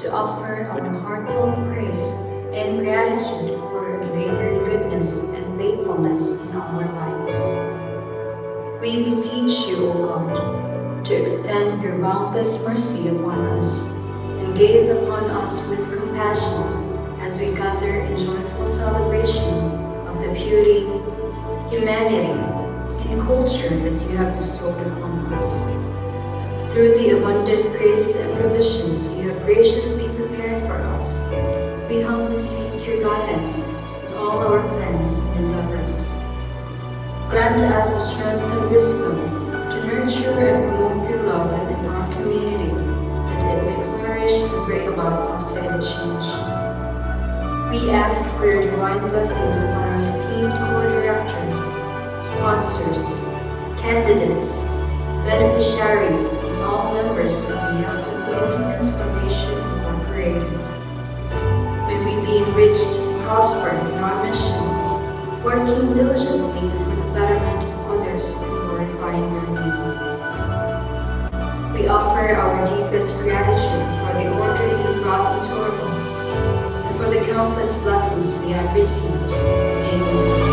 to offer our heartfelt praise and gratitude for your goodness and faithfulness in our lives. We beseech you, O God, to extend your boundless mercy upon us and gaze upon us with compassion as we gather in joyful celebration of the beauty, humanity, and culture that you have bestowed upon us. Through the abundant grace and provisions you have graciously prepared for us, we humbly seek your guidance in all our plans and endeavors. Grant us the strength and wisdom to nurture and promote your love in our community, that it may flourish and bring about positive change. We ask for your divine blessings upon our esteemed co-directors, sponsors, candidates, beneficiaries, and all members of the Hiyas Pilipinas Foundation Incorporated. May we be enriched and prosper in our mission, working diligently for the betterment of others and glorifying your name. We offer our deepest gratitude for the order you brought into our lives and for the countless blessings we have received. Amen.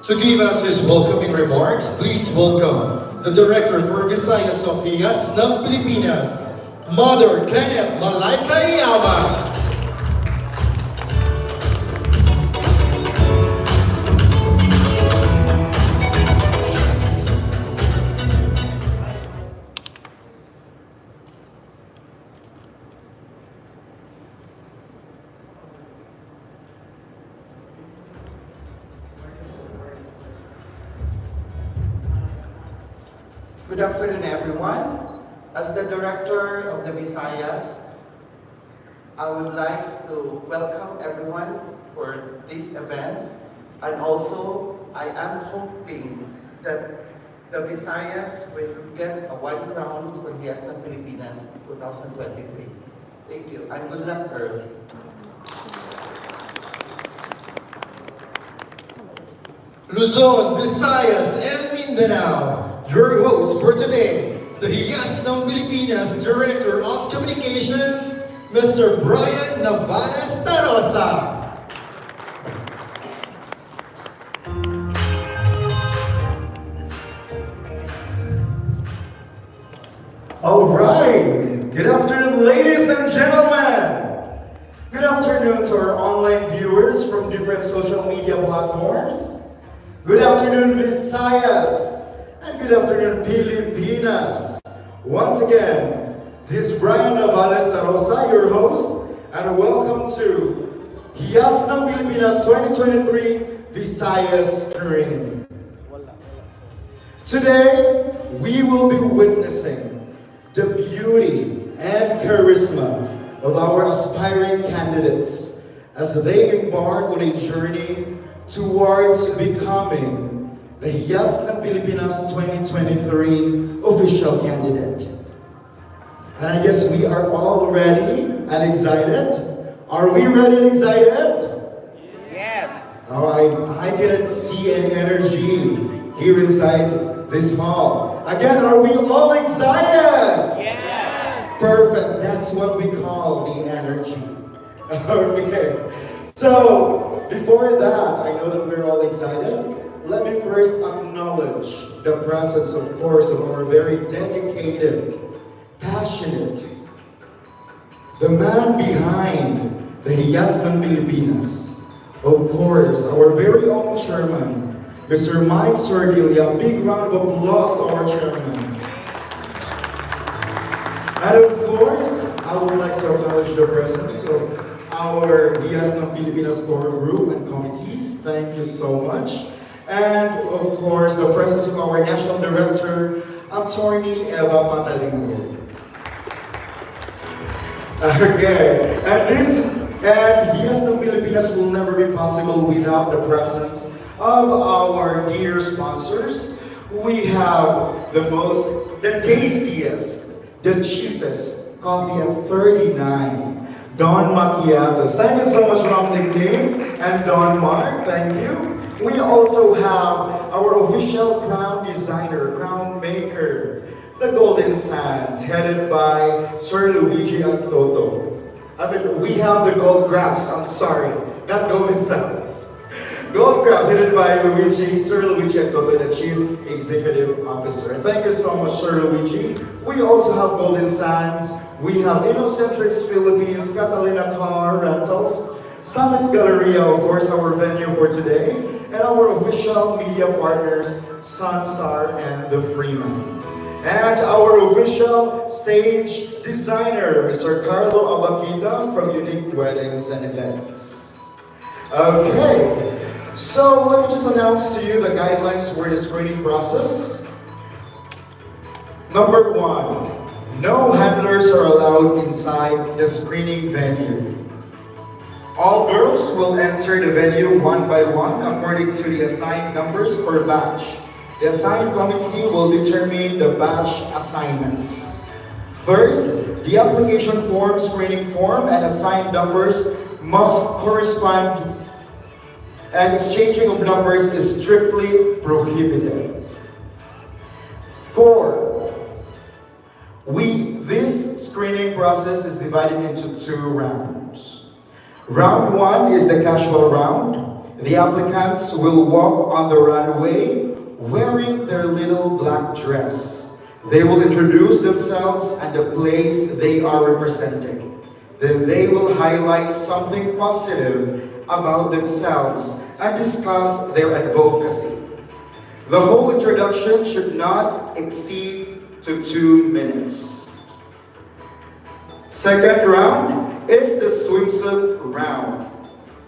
To give us his welcoming remarks, please welcome the Director for Visayas of Hiyas ng Pilipinas, Mother Kenneth Malaika Hiyas. Good afternoon, everyone. As the Director of the Visayas, I would like to welcome everyone for this event, and also I am hoping that the Visayas will get a wide crown for Hiyas ng Pilipinas 2023. Thank you, and good luck, girls. Luzon, Visayas, and Mindanao. Your host for today, the Hiyas ng Pilipinas Director of Communications, Mr. Brian Navales Tarosa. All right. Good afternoon, ladies and gentlemen. Good afternoon to our online viewers from different social media platforms. Good afternoon, Visayas. And good afternoon, Pilipinas. Once again, this is Brian Navales Tarosa, your host, and welcome to Hiyas ng Pilipinas 2023 Visayas Screening. Today, we will be witnessing the beauty and charisma of our aspiring candidates as they embark on a journey towards becoming the Hiyas ng Pilipinas 2023 official candidate. And I guess we are all ready and excited. Are we ready and excited? Yes. All right, I didn't see any energy here inside this hall. Again, are we all excited? Yes. Perfect, that's what we call the energy. Okay, so before that, I know that we're all excited. Let me first acknowledge the presence, of course, of our very dedicated, passionate, the man behind the Hiyas ng Pilipinas. Of course, our very own chairman, Mr. Mike Sordilia. Big round of applause to our chairman. And of course, I would like to acknowledge the presence of our Hiyas ng Pilipinas core group and committees. Thank you so much. And of course, the presence of our National Director, Attorney Eva Patalingo. Okay, and Hiyas ng Pilipinas will never be possible without the presence of our dear sponsors. We have the tastiest, the cheapest coffee at 39. Don Macchiatos. Thank you so much, Ma'am Nickname and Don Mark. Thank you. We also have our official crown designer, crown maker, the Golden Sands, headed by Sir Luigi Antoto. I mean, we have the gold grabs, I'm sorry, not Golden Sands. Gold grabs headed by Sir Luigi Antoto, the Chief Executive Officer. Thank you so much, Sir Luigi. We also have Golden Sands. We have Innocentrics Philippines, Catalina Car Rentals, Summit Galleria, of course, our venue for today, and our official media partners, Sunstar and The Freeman. And our official stage designer, Mr. Carlo Abakita from Unique Weddings and Events. Okay, so let me just announce to you the guidelines for the screening process. Number one, no handlers are allowed inside the screening venue. All girls will enter the venue one by one according to the assigned numbers per batch. The assigned committee will determine the batch assignments. Third, the application form, screening form, and assigned numbers must correspond, and exchanging of numbers is strictly prohibited. Four, this screening process is divided into 2 rounds. Round 1 is the casual round. The applicants will walk on the runway wearing their little black dress. They will introduce themselves and the place they are representing. Then they will highlight something positive about themselves and discuss their advocacy. The whole introduction should not exceed to 2 minutes. Second round is the swimsuit round.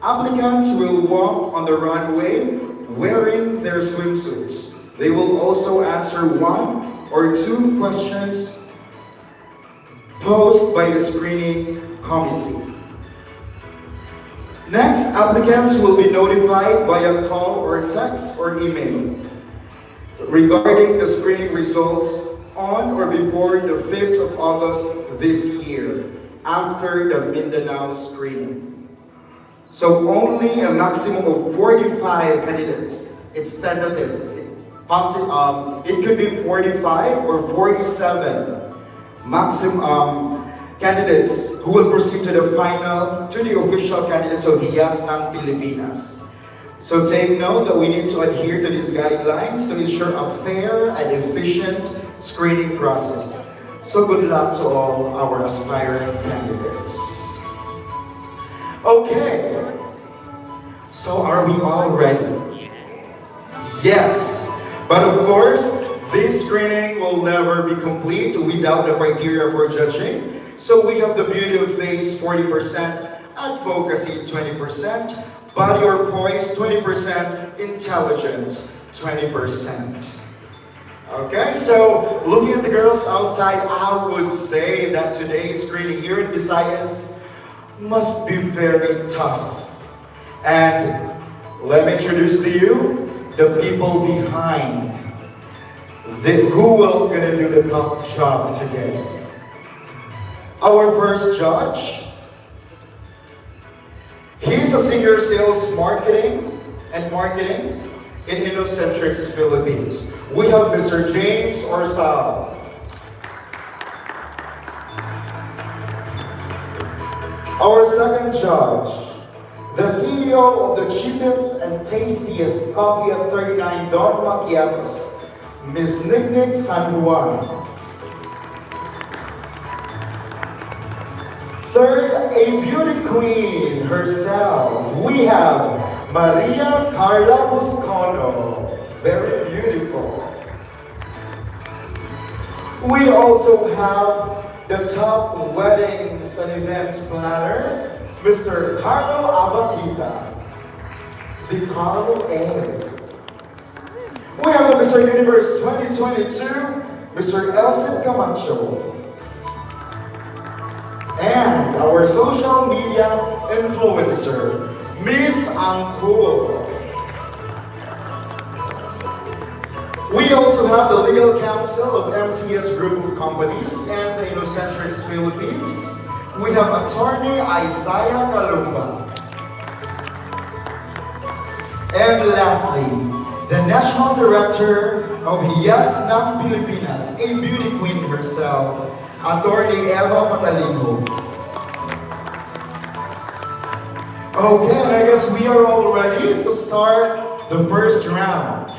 Applicants will walk on the runway wearing their swimsuits. They will also answer 1 or 2 questions posed by the screening committee. Next, applicants will be notified via call or text or email regarding the screening results on or before the 5th of August this year, after the Mindanao screening. So only a maximum of 45 candidates. It's tentative. It could be 45 or 47 maximum candidates who will proceed to the final, to the official candidates of Hiyas ng Pilipinas. So take note that we need to adhere to these guidelines to ensure a fair and efficient screening process. So good luck to all our aspiring candidates. Okay, so are we all ready? Yes, but of course, this screening will never be complete without the criteria for judging. So we have the beauty of face 40%, advocacy 20%, body or poise 20%, intelligence 20%. Okay, so looking at the girls outside, I would say that today's screening here in Visayas must be very tough. And let me introduce to you the people behind who will gonna do the top job today. Our first judge, he's a senior sales marketing in Innocentrics Philippines. We have Mr. James Orsal. Our second judge, the CEO of the cheapest and tastiest coffee at 39 Don Macchiatos, Ms. Nick San Juan. Third, a beauty queen herself. We have Maria Carla Buscono. Very beautiful. We also have the top weddings and events planner, Mr. Carlo Abakita. The Carlo A. We have the Mr. Universe 2022, Mr. Elson Camacho. And our social media influencer, Miss Angkul. We also have the legal counsel of MCS Group of Companies and the Innocentrics Philippines, we have Attorney Isaiah Kalumba. And lastly, the National Director of Hiyas ng Pilipinas, a beauty queen herself, Attorney Eva Pataligo. Okay, and I guess we are all ready to start the first round.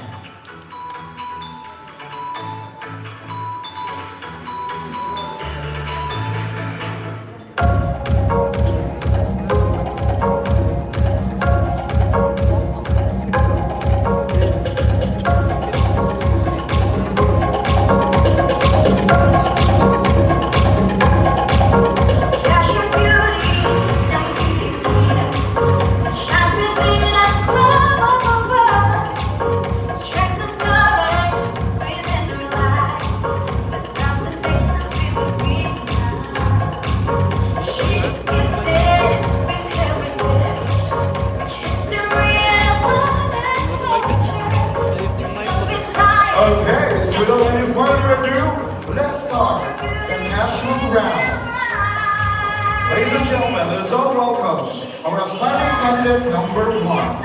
Okay, so without any further ado, let's start the national round. Ladies and gentlemen, let us all welcome our aspiring candidate number 1.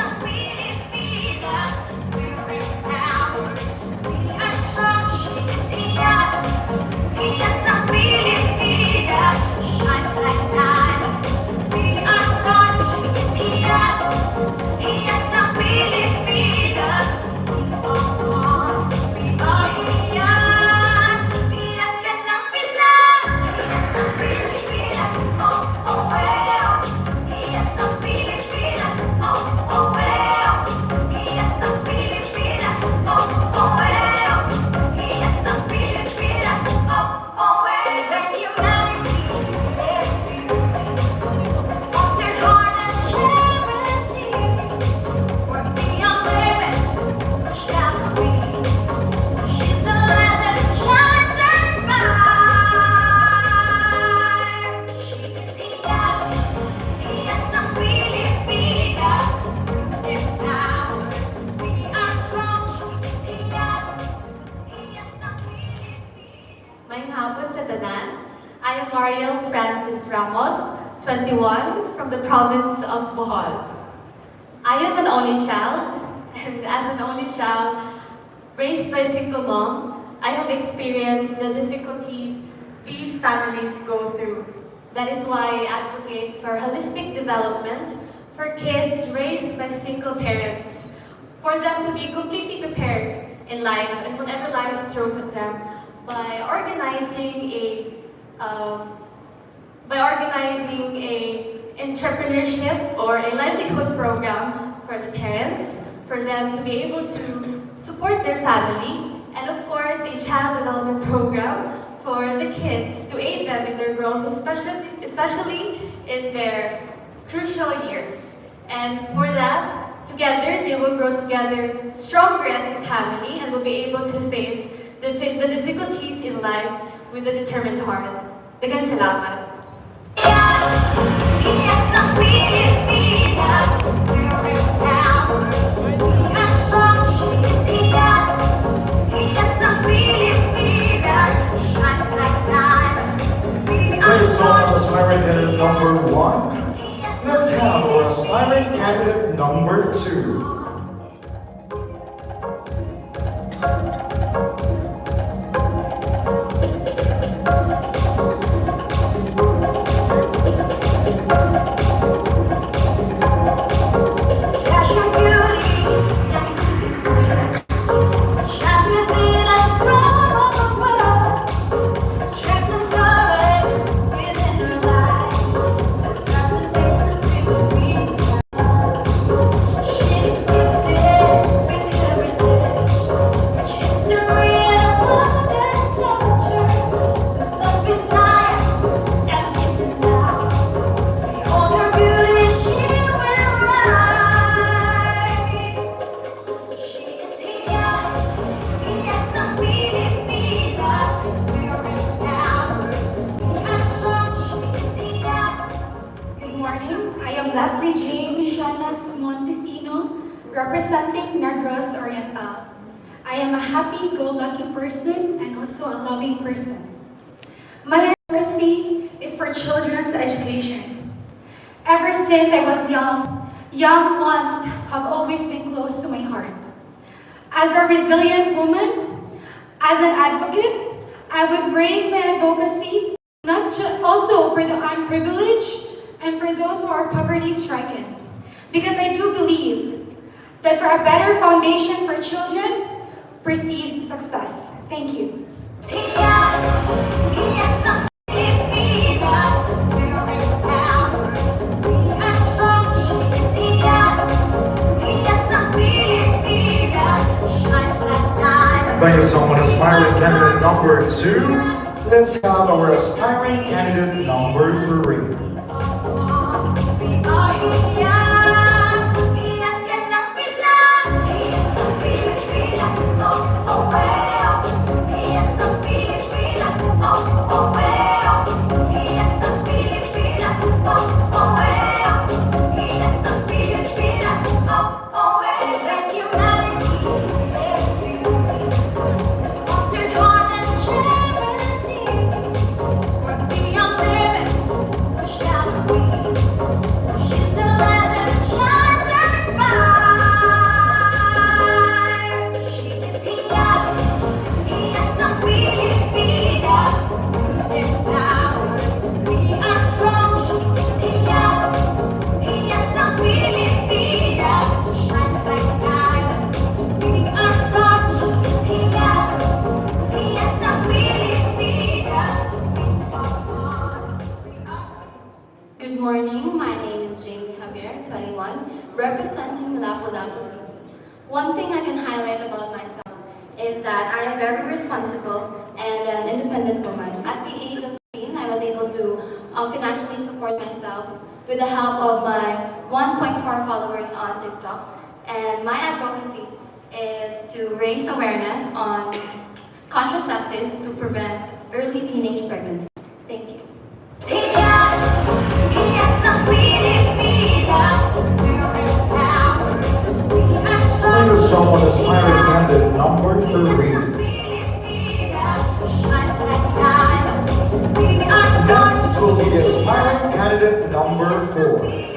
I am Mariel Francis Ramos, 21, from the province of Bohol. I am an only child, and as an only child, raised by a single mom, I have experienced the difficulties these families go through. That is why I advocate for holistic development for kids raised by single parents, for them to be completely prepared in life and whatever life throws at them by organizing a entrepreneurship or a livelihood program for the parents, for them to be able to support their family, and of course a child development program for the kids to aid them in their growth, especially in their crucial years. And for that, together they will grow together stronger as a family and will be able to face the difficulties in life with a determined heart. Daghang salamat. Hiyas ng Pilipinas, we're empowered. We are strong, she is Hiyas. Hiyas ng Pilipinas, shines like diamonds. We are strong. Aspiring candidate number 1. Let's have our aspiring candidate number 2. Representing Negros Oriental. I am a happy-go-lucky person and also a loving person. My advocacy is for children's since I was young ones have always been close to my heart. As a resilient woman, as an advocate, I would raise my advocacy not just also for the unprivileged and for those who are poverty-stricken. Because I do believe that for a better foundation for children precedes success. Thank you. Thank you so much, aspiring candidate number 2. Let's have our aspiring candidate number 3. Good morning, my name is Jamie Javier, 21, representing Lapu-Lapu City. One thing I can highlight about myself is that I am very responsible and an independent woman. At the age of 16, I was able to financially support myself with the help of my 1.4 followers on TikTok. And my advocacy is to raise awareness on contraceptives to prevent early teenage pregnancy. Thank you. Thank you so much, aspiring candidate number 3. Next will be aspiring candidate number 4.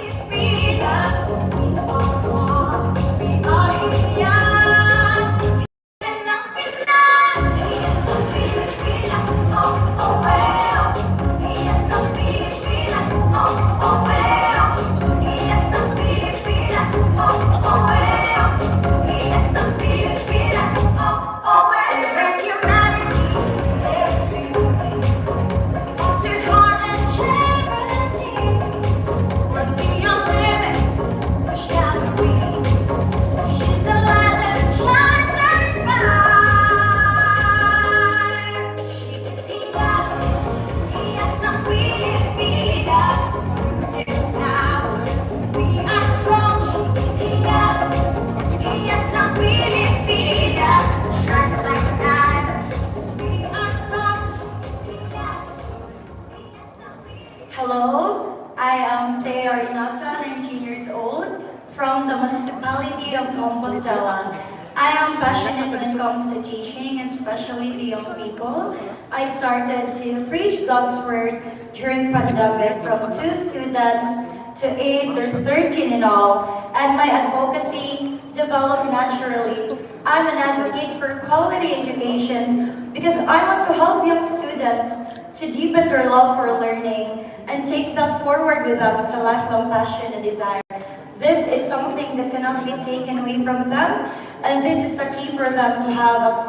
Hello, I am Thea Inasa, 19 years old, from the municipality of Compostela. I am passionate when it comes to teaching, especially to young people. I started to preach God's word during pandemic from 2 students to 8 or 13 in all, and my advocacy developed naturally. I'm an advocate for quality education because I want to help young students to deepen their love for learning and take that forward with them as a lifelong passion and desire. This is something that cannot be taken away from them, and this is a key for them to have a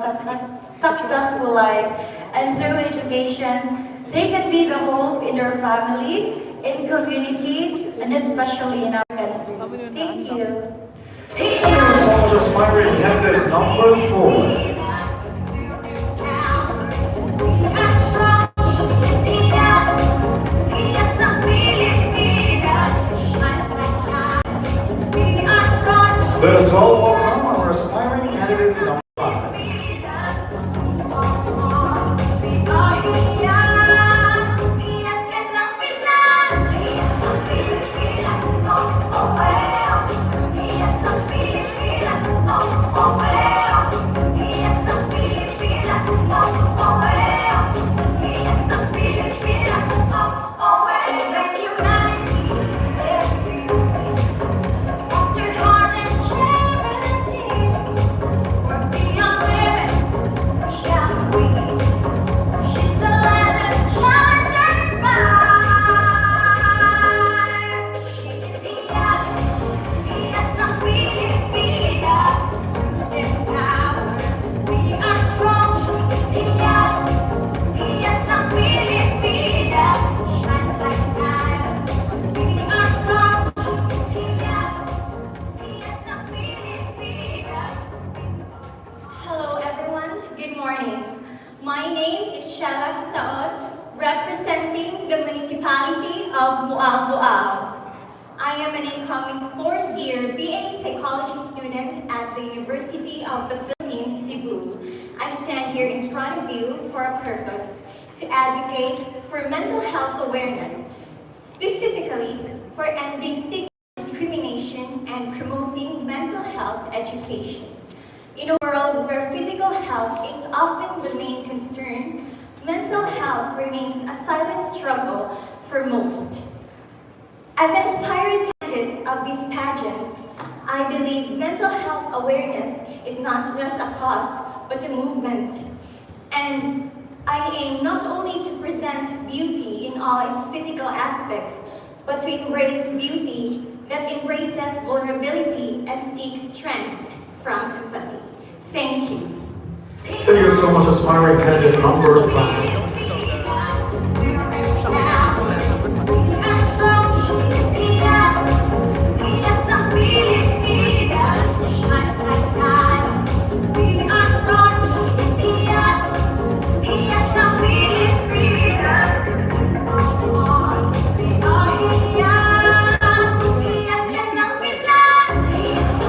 successful life. And through education, they can be the hope in their family, in community, and especially in our country. Thank you. Thank you so much, aspiring candidate number 4. Let us all welcome our aspiring candidate number 5. morning. My name is Shella Saod, representing the municipality of Mual. I am an incoming fourth-year BA Psychology student at the University of the Philippines, Cebu. I stand here in front of you for a purpose, to advocate for mental health awareness, specifically for ending stigma, discrimination, and promoting mental health education. In a world where physical health is often the main concern, mental health remains a silent struggle for most. As an aspiring candidate of this pageant, I believe mental health awareness is not just a cause, but a movement. And I aim not only to present beauty in all its physical aspects, but to embrace beauty that embraces vulnerability and seeks strength from empathy. Thank you. Thank you so much, aspiring candidate number 5.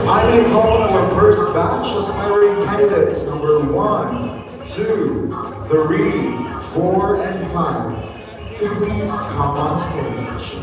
I will call our first batch aspiring candidates number 1, 2, 3, 4, and 5 to please come on stage.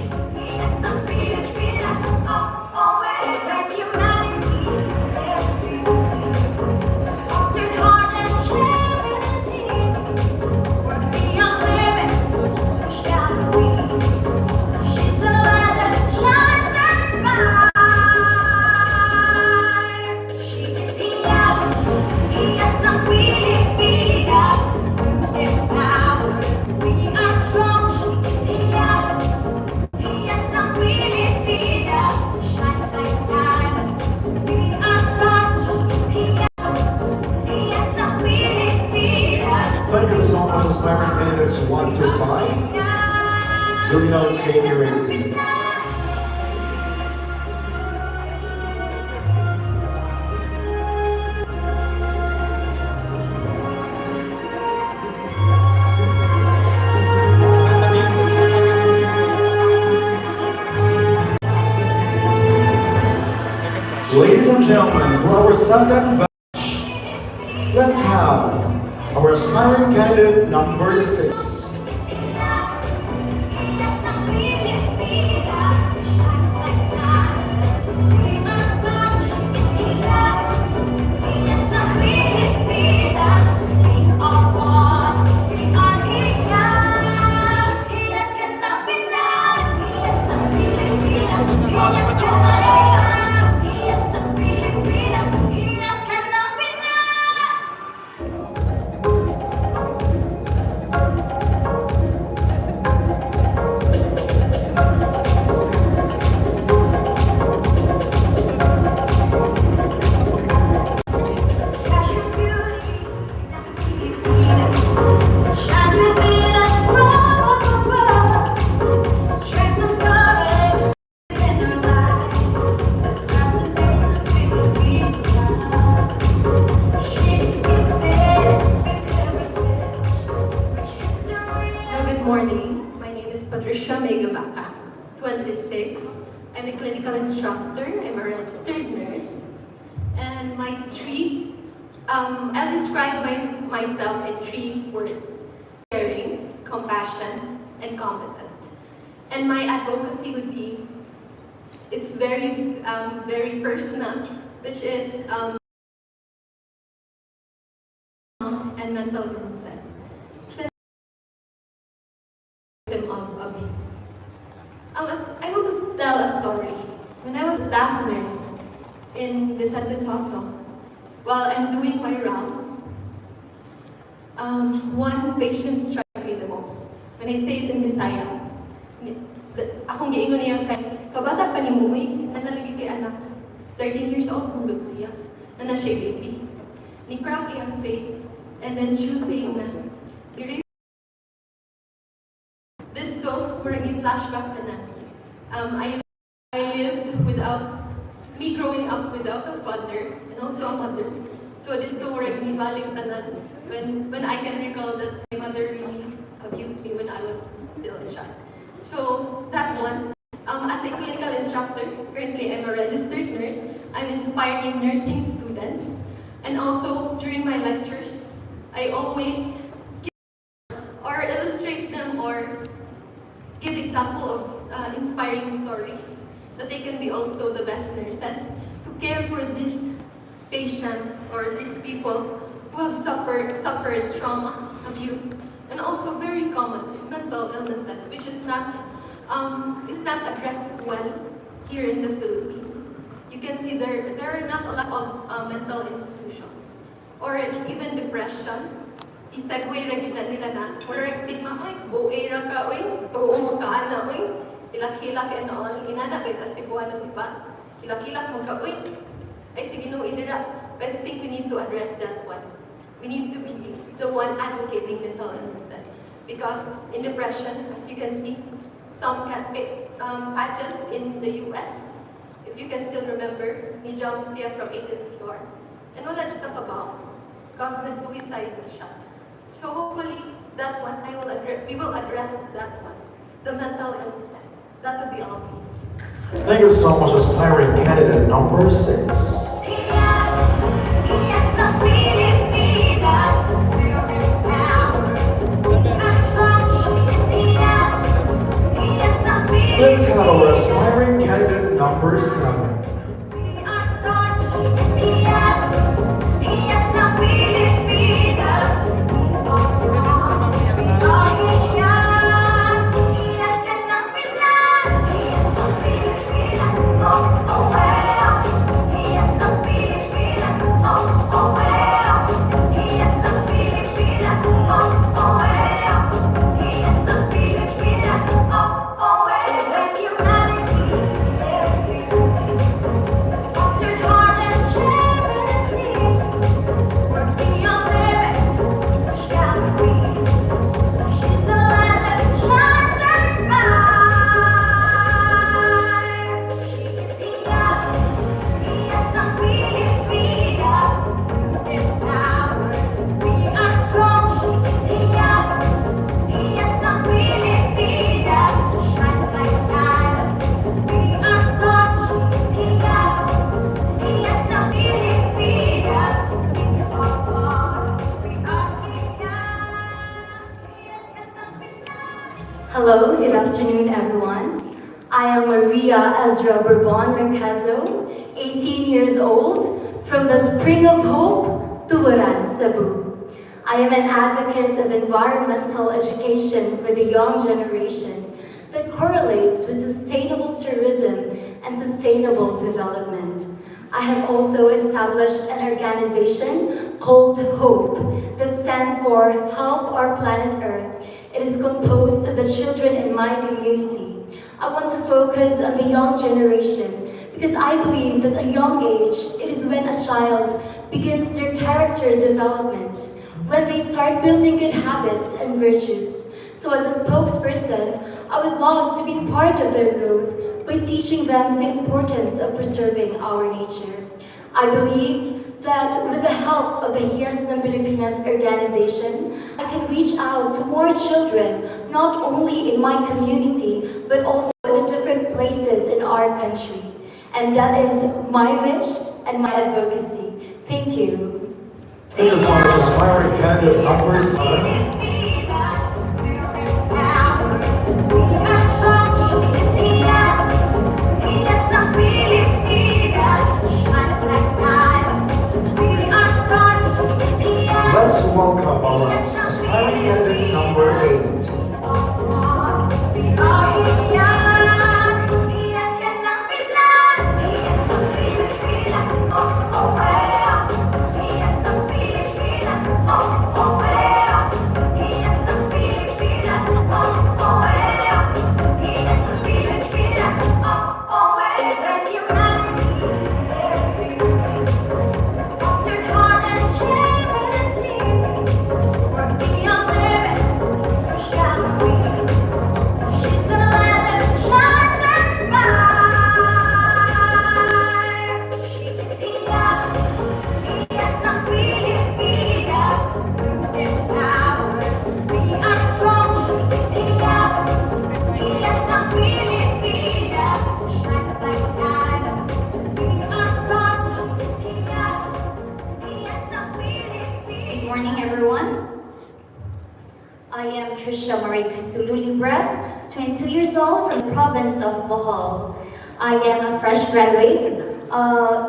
Thank you so much, aspiring candidates 1 to 5. Do now take your seats. Ladies and gentlemen, for our second batch, let's have our aspiring candidate number 6. Good morning. My name is Patricia Megabaka, 26. I'm a clinical instructor. I'm a registered nurse. And I'll describe myself in 3 words: caring, compassion, and competent. And my advocacy would be, it's very personal, which is and mental illnesses. Of abuse. I want to tell a story. When I was a staff nurse in Vicente Soto, while I'm doing my rounds, one patient struck me the most. When I say it in Visaya, akong giingon niya kay kabata pa ni Muy, na nalagi kay anak. 13 years old, hugod siya, na siya baby. Ni crack ang face, and then she was saying na, dito, we're in flashback na I lived without, me growing up without a father and also a mother. So dito murag nibalik tanan when I can recall that my mother really abused me when I was still a child. So that one, as a clinical instructor, currently I'm a registered nurse. I'm inspiring nursing students, and also during my lectures, I always or illustrate them or give example of inspiring stories that they can be also the best nurses to care for these patients or these people who have suffered trauma, abuse, and also very common mental illnesses, which is not addressed well here in the Philippines. You can see there are not a lot of mental institutions or even depression. I-segue ra gid na nila na murag stigma, ay, buhay ra ka, uy, tuo mo ka na, uy, hilak-hilak and all, inana kay Cebuan ng iba, hilak-hilak mo ka, uy, ay sige no, inira. But I think we need to address that one. We need to be the one advocating mental illnesses. Because in depression, as you can see, some can pick pageant in the US. If you can still remember, he jumps here from 8th floor. And wala siya talk about, because nag-suicide na siya. So hopefully, that one, we will address that one, the mental illnesses. That would be all. Thank you so much, aspiring candidate number 6. Let's have our aspiring candidate number 7. Hello, good afternoon everyone. I am Maria Ezra Bourbon Mercazo, 18 years old, from the Spring of Hope, Tuburan, Cebu. I am an advocate of environmental education for the young generation that correlates with sustainable tourism and sustainable development. I have also established an organization called HOPE that stands for Help Our Planet Earth. It is composed of the children in my community. I want to focus on the young generation because I believe that at a young age, it is when a child begins their character development, when they start building good habits and virtues. So as a spokesperson, I would love to be part of their growth by teaching them the importance of preserving our nature. I believe that with the help of the Hiyas ng Pilipinas organization, I can reach out to more children, not only in my community, but also in the different places in our country. And that is my wish and my advocacy. Thank you. Thank you so much, aspiring candidate number 7. Let's welcome our aspiring candidate number 8. morning, everyone. I am Trisha Marie Castulu Libres, 22 years old from the province of Bohol. I am a fresh graduate,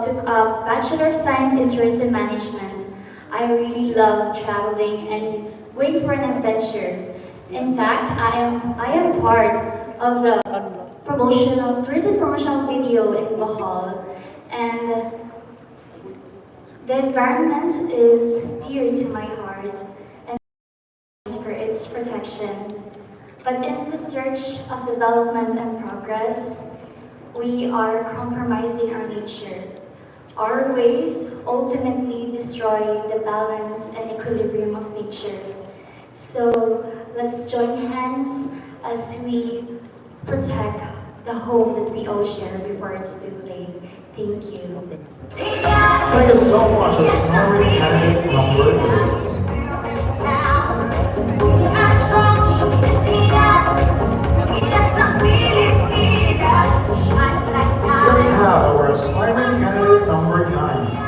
took a Bachelor of Science in Tourism Management. I really love traveling and going for an adventure. In fact, I am part of the tourism promotional video in Bohol, and the environment is dear to my heart and for its protection. But in the search of development and progress, we are compromising our nature. Our ways ultimately destroy the balance and equilibrium of nature. So let's join hands as we protect the home that we all share before it's too late. Thank you. Thank you so much, aspiring candidate number 8. Let's have our aspiring candidate number 9.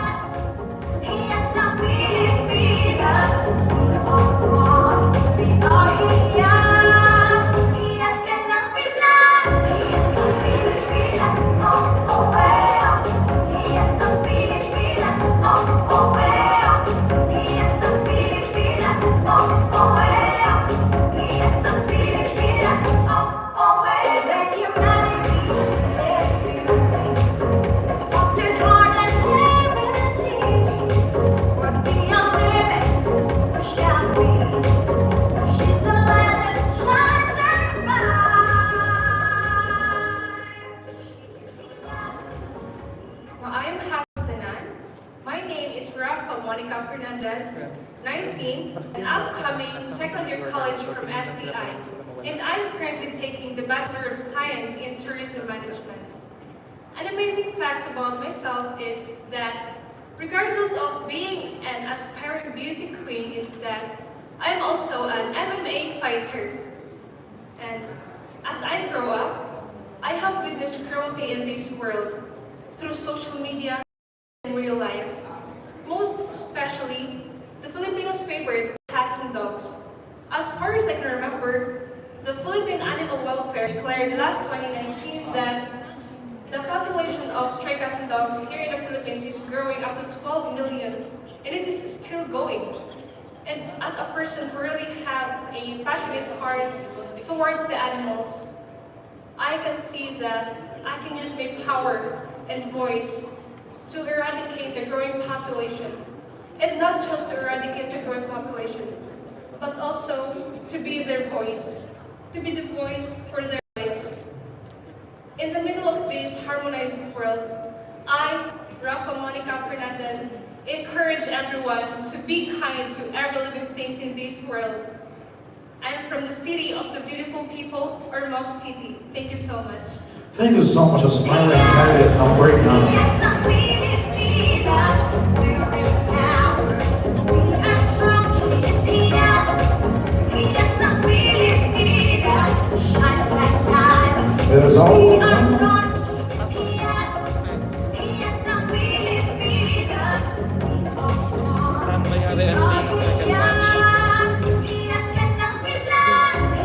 I am Hafsanan. My name is Rafa Monica Fernandez, 19, an upcoming second-year college from STI, and I'm currently taking the Bachelor of Science in Tourism Management. An amazing fact about myself is that, regardless of being an aspiring beauty queen, is that I'm also an MMA fighter. And as I grow up, I have witnessed cruelty in this world through social media and real life. Most especially, the Filipinos' favorite cats and dogs. As far as I can remember, the Philippine Animal Welfare declared last 2019 that the population of stray cats and dogs here in the Philippines is growing up to 12 million, and it is still going. And as a person who really have a passionate heart towards the animals, I can see that I can use my power and voice to eradicate the growing population. And not just to eradicate the growing population, but also to be their voice, to be the voice for their rights. In the middle of this harmonized world, I, Rafa Monica Fernandez, encourage everyone to be kind to every living things in this world. I'm from the city of the beautiful people, Ormoc City. Thank you so much. Thank you so much, aspiring candidate number 9. That is all.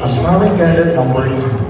Aspiring candidate number 2.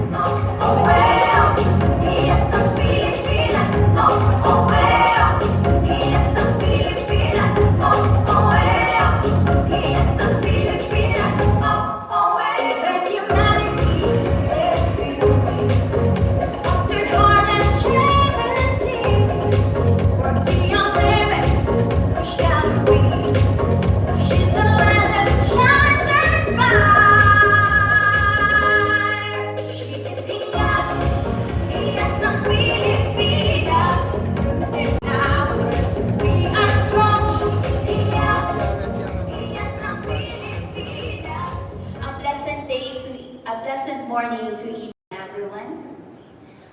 A blessed morning to each and everyone.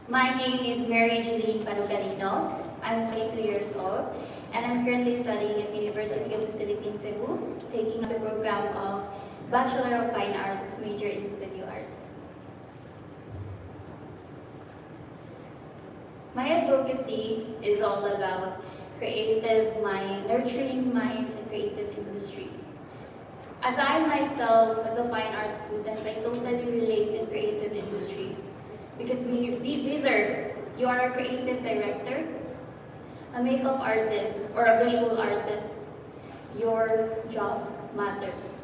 My name is Mary Jeline Panugarino. I'm 22 years old, and I'm currently studying at University of the Philippines, Cebu, taking the program of Bachelor of Fine Arts, major in Studio Arts. My advocacy is all about creative mind, nurturing minds, and creative industry. As I myself, as a fine arts student, I totally relate in creative industry. Because whether you are a creative director, a makeup artist, or a visual artist, your job matters.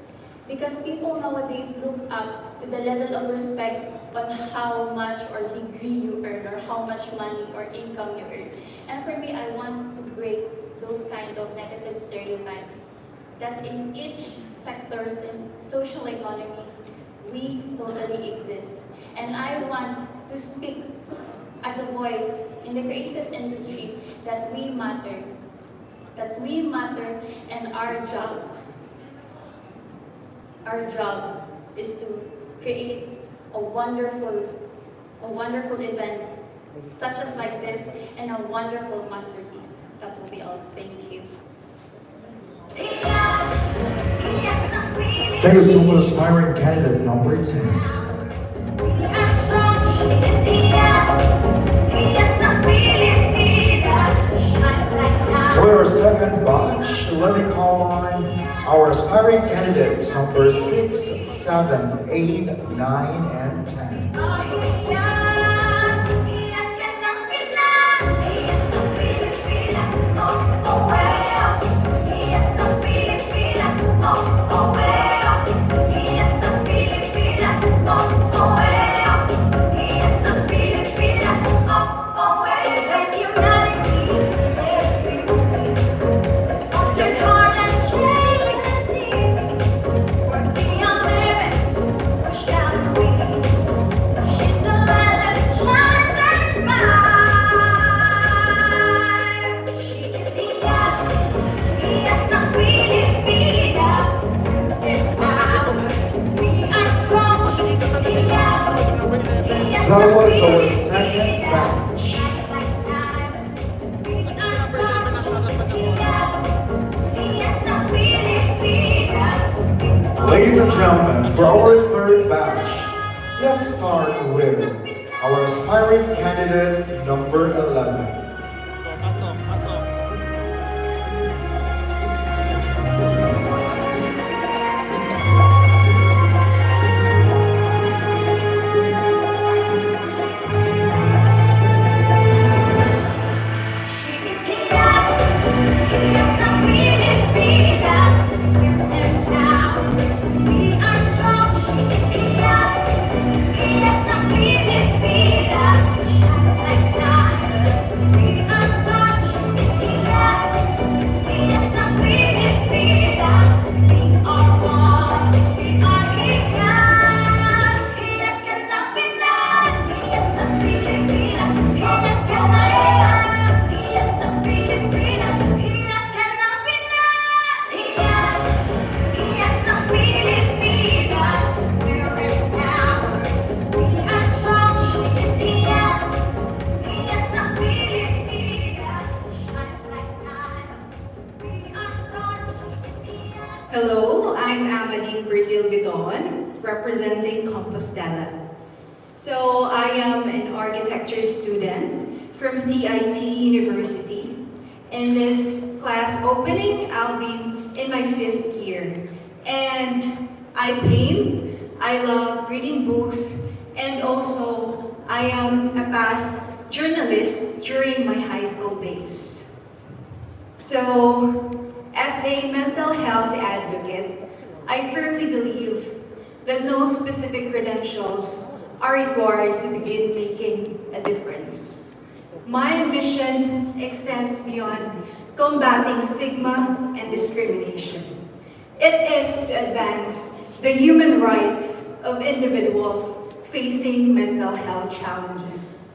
Because people nowadays look up to the level of respect on how much or degree you earn or how much money or income you earn. And for me, I want to break those kind of negative stereotypes that in each sectors in social economy, we totally exist. And I want to speak as a voice in the creative industry that we matter. That we matter, and our job is to create a wonderful event such as like this and a wonderful masterpiece. That will be all. Thank you. Thank you so much, aspiring candidate number 10. For our second batch, let me call on our aspiring candidates number 6, 7, 8, 9, and 10. That was our second batch. Ladies and gentlemen, for our third batch, let's start with our aspiring candidate number 11. Hello, I'm Amadine Bertil-Bidon, representing Compostela. So I am an architecture student from CIT University. In this class opening, I'll be in my 5th year. And I paint, I love reading books, and also I am a past journalist during my high school days. So, as a mental health advocate, I firmly believe that no specific credentials are required to begin making a difference. My mission extends beyond combating stigma and discrimination. It is to advance the human rights of individuals facing mental health challenges.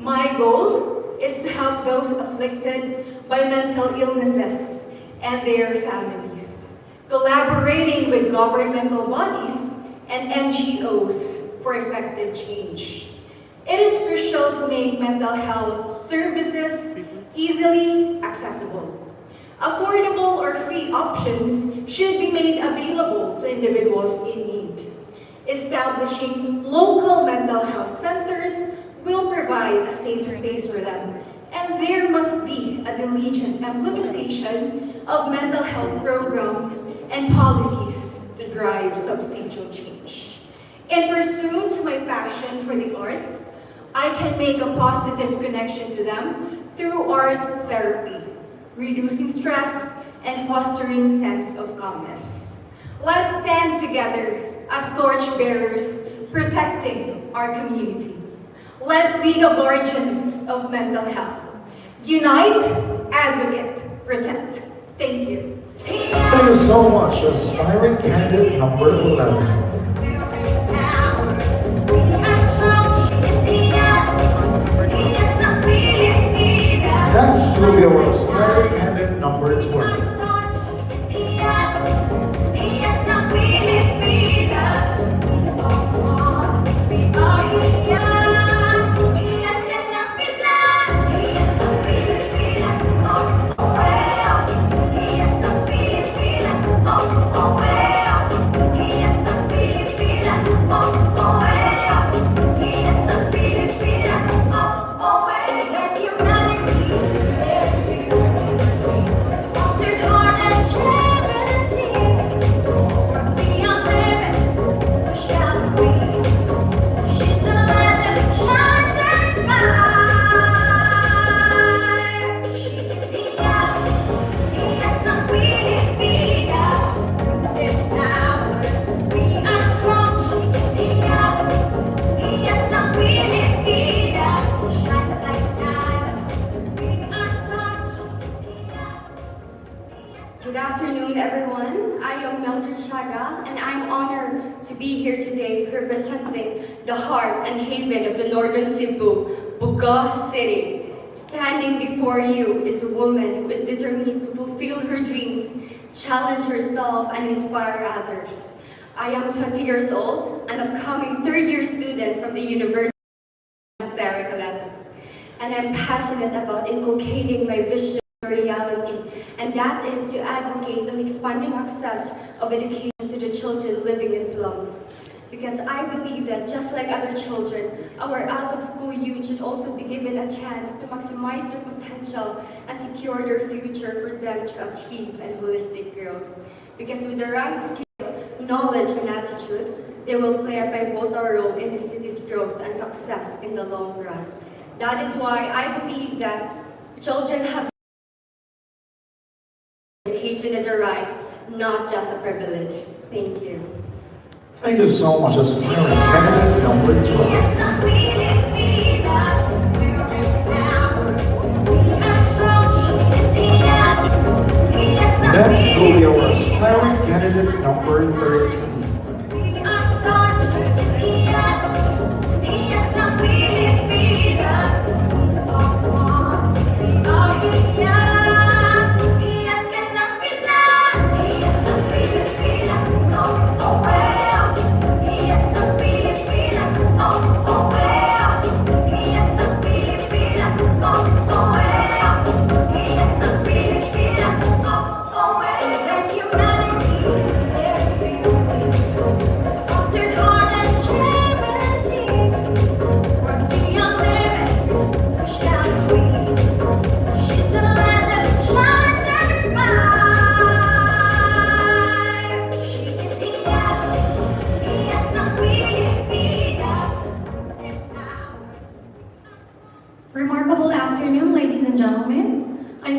My goal is to help those afflicted by mental illnesses and their families, collaborating with governmental bodies and NGOs for effective change. It is crucial to make mental health services easily accessible. Affordable or free options should be made available to individuals in need. Establishing local mental health centers will provide a safe space for them, and there must be a diligent implementation of mental health programs and policies to drive substantial change. In pursuit of my passion for the arts, I can make a positive connection to them through art therapy, reducing stress and fostering sense of calmness. Let's stand together as torchbearers protecting our community. Let's be the guardians of mental health. Unite, advocate, protect. Thank you. Thank you so much, aspiring candidate number 11. Next will be our aspiring candidate number 12. Good afternoon, everyone. I am Mildred Shaga, and I'm honored to be here today representing the heart and haven of the Northern Cebu, Bugos City. Standing before you is a woman who is determined to fulfill her dreams, challenge herself, and inspire others. I am 20 years old, an upcoming third-year student from the University of Visayas, and I'm passionate about inculcating my vision reality, and that is to advocate on expanding access of education to the children living in slums. Because I believe that just like other children, our out-of-school youth should also be given a chance to maximize their potential and secure their future for them to achieve and holistic growth. Because with the right skills, knowledge, and attitude, they will play a pivotal role in the city's growth and success in the long run. That is why I believe that children have education is a right, not just a privilege. Thank you. Thank you so much, aspiring candidate number 12. Next will be our aspiring candidate number 13. Remarkable afternoon, ladies and gentlemen. I'm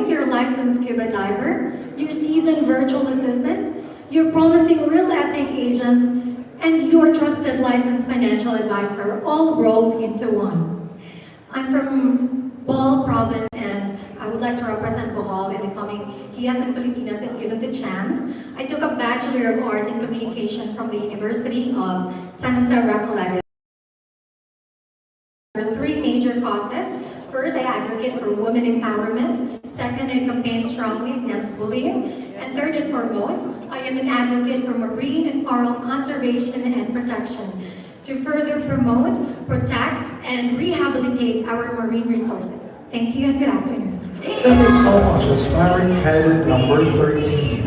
your licensed scuba diver, your seasoned virtual assistant, your promising real estate agent, and your trusted licensed financial advisor, all rolled into one. I'm from Bohol province, and I would like to represent Bohol in the coming Hiyas and Pilipinas if given the chance. I took a Bachelor of Arts in Communication from the University of San Jose, Galleria. There are three major causes. First, I advocate for women empowerment. Second, I campaign strongly against bullying. And third and foremost, I am an advocate for marine and coral conservation and protection to further promote, protect, and rehabilitate our marine resources. Thank you and good afternoon. Thank you so much. Aspiring candidate number 13.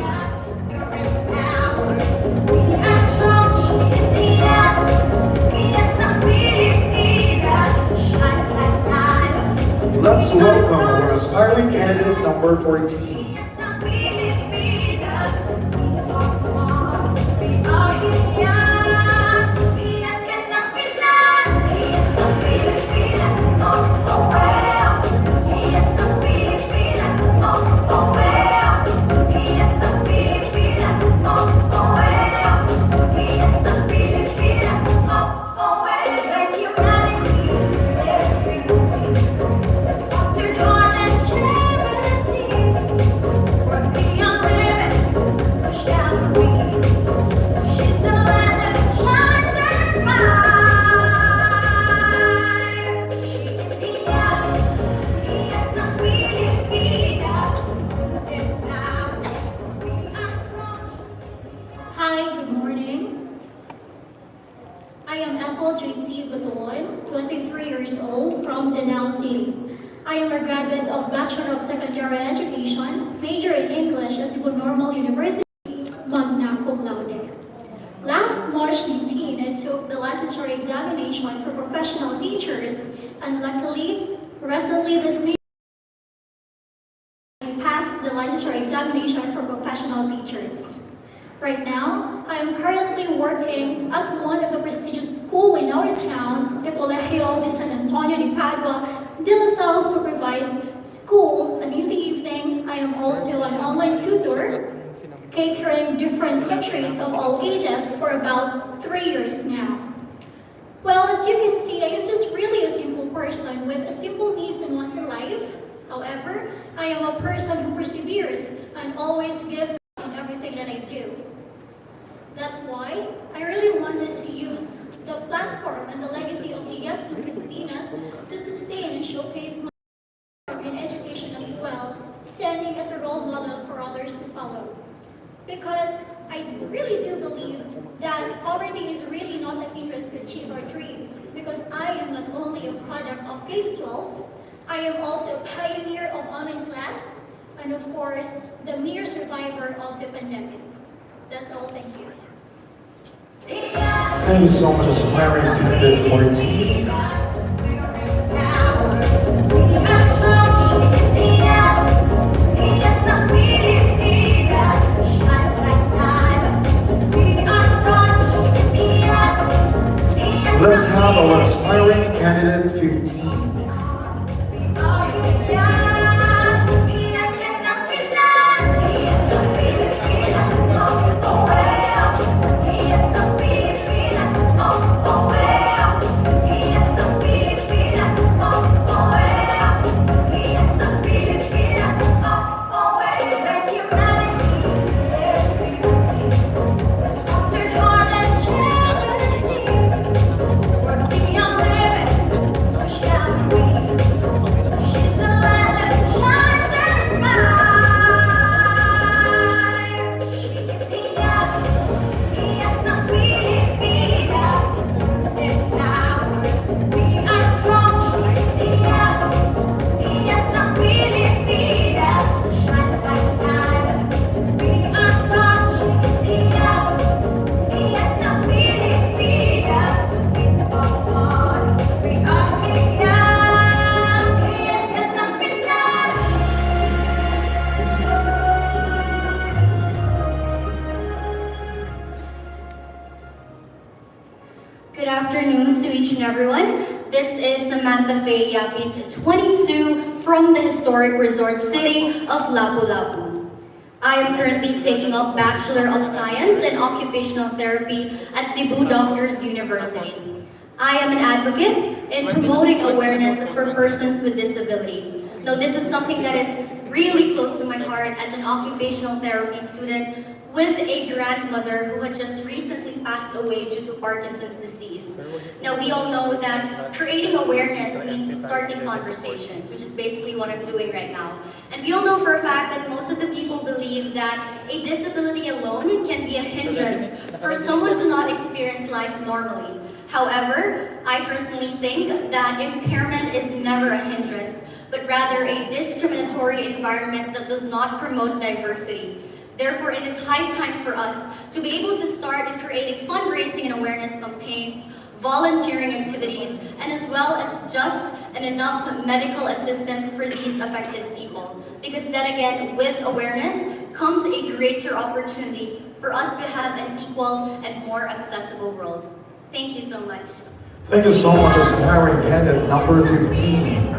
Let's welcome our aspiring candidate number 14. J.T. Butuan, 23 years old, from Danao City. I am a graduate of Bachelor of Secondary Education, major in English at Cebu Normal University, magna cum laude. Last March 19, I took the licensure examination for professional teachers, and luckily, recently this May, I passed the licensure examination for professional teachers. Right now, I am currently working at one of the prestigious schools in our town, the Colegio de San Antonio de Padua de La Salle Supervised School, and in the evening, I am also an online tutor, catering different countries of all ages for about 3 years now. Well, as you can see, I am just really a simple person with a simple needs and wants in life. However, I am a person who perseveres and always gives in everything that I do. That's why I really wanted to use the platform and the legacy of Hiyas in Pilipinas to sustain and showcase my work in education as well, standing as a role model for others to follow. Because I really do believe that poverty is really not a hindrance to achieve our dreams, because I am not only a product of K-12, I am also a pioneer of online class, and of course, the mere survivor of the pandemic. That's all, thank you. Thank you so much, aspiring candidate 14. Let's have our aspiring candidate 15. Good afternoon to each and everyone. This is Samantha Faye Yapit, 22, from the historic resort city of Lapu-Lapu. I am currently taking up Bachelor of Science in Occupational Therapy at Cebu Doctors University. I am an advocate in promoting awareness for persons with disability. Now, this is something that is really close to my heart as an occupational therapy student with a grandmother who had just recently passed away due to Parkinson's disease. Now, we all know that creating awareness means starting conversations, which is basically what I'm doing right now. And we all know for a fact that most of the people believe that a disability alone can be a hindrance for someone to not experience life normally. However, I personally think that impairment is never a hindrance, but rather a discriminatory environment that does not promote diversity. Therefore, it is high time for us to be able to start creating fundraising and awareness campaigns, volunteering activities, and as well as just and enough medical assistance for these affected people. Because then again, with awareness comes a greater opportunity for us to have an equal and more accessible world. Thank you so much. Thank you so much, aspiring candidate number 15.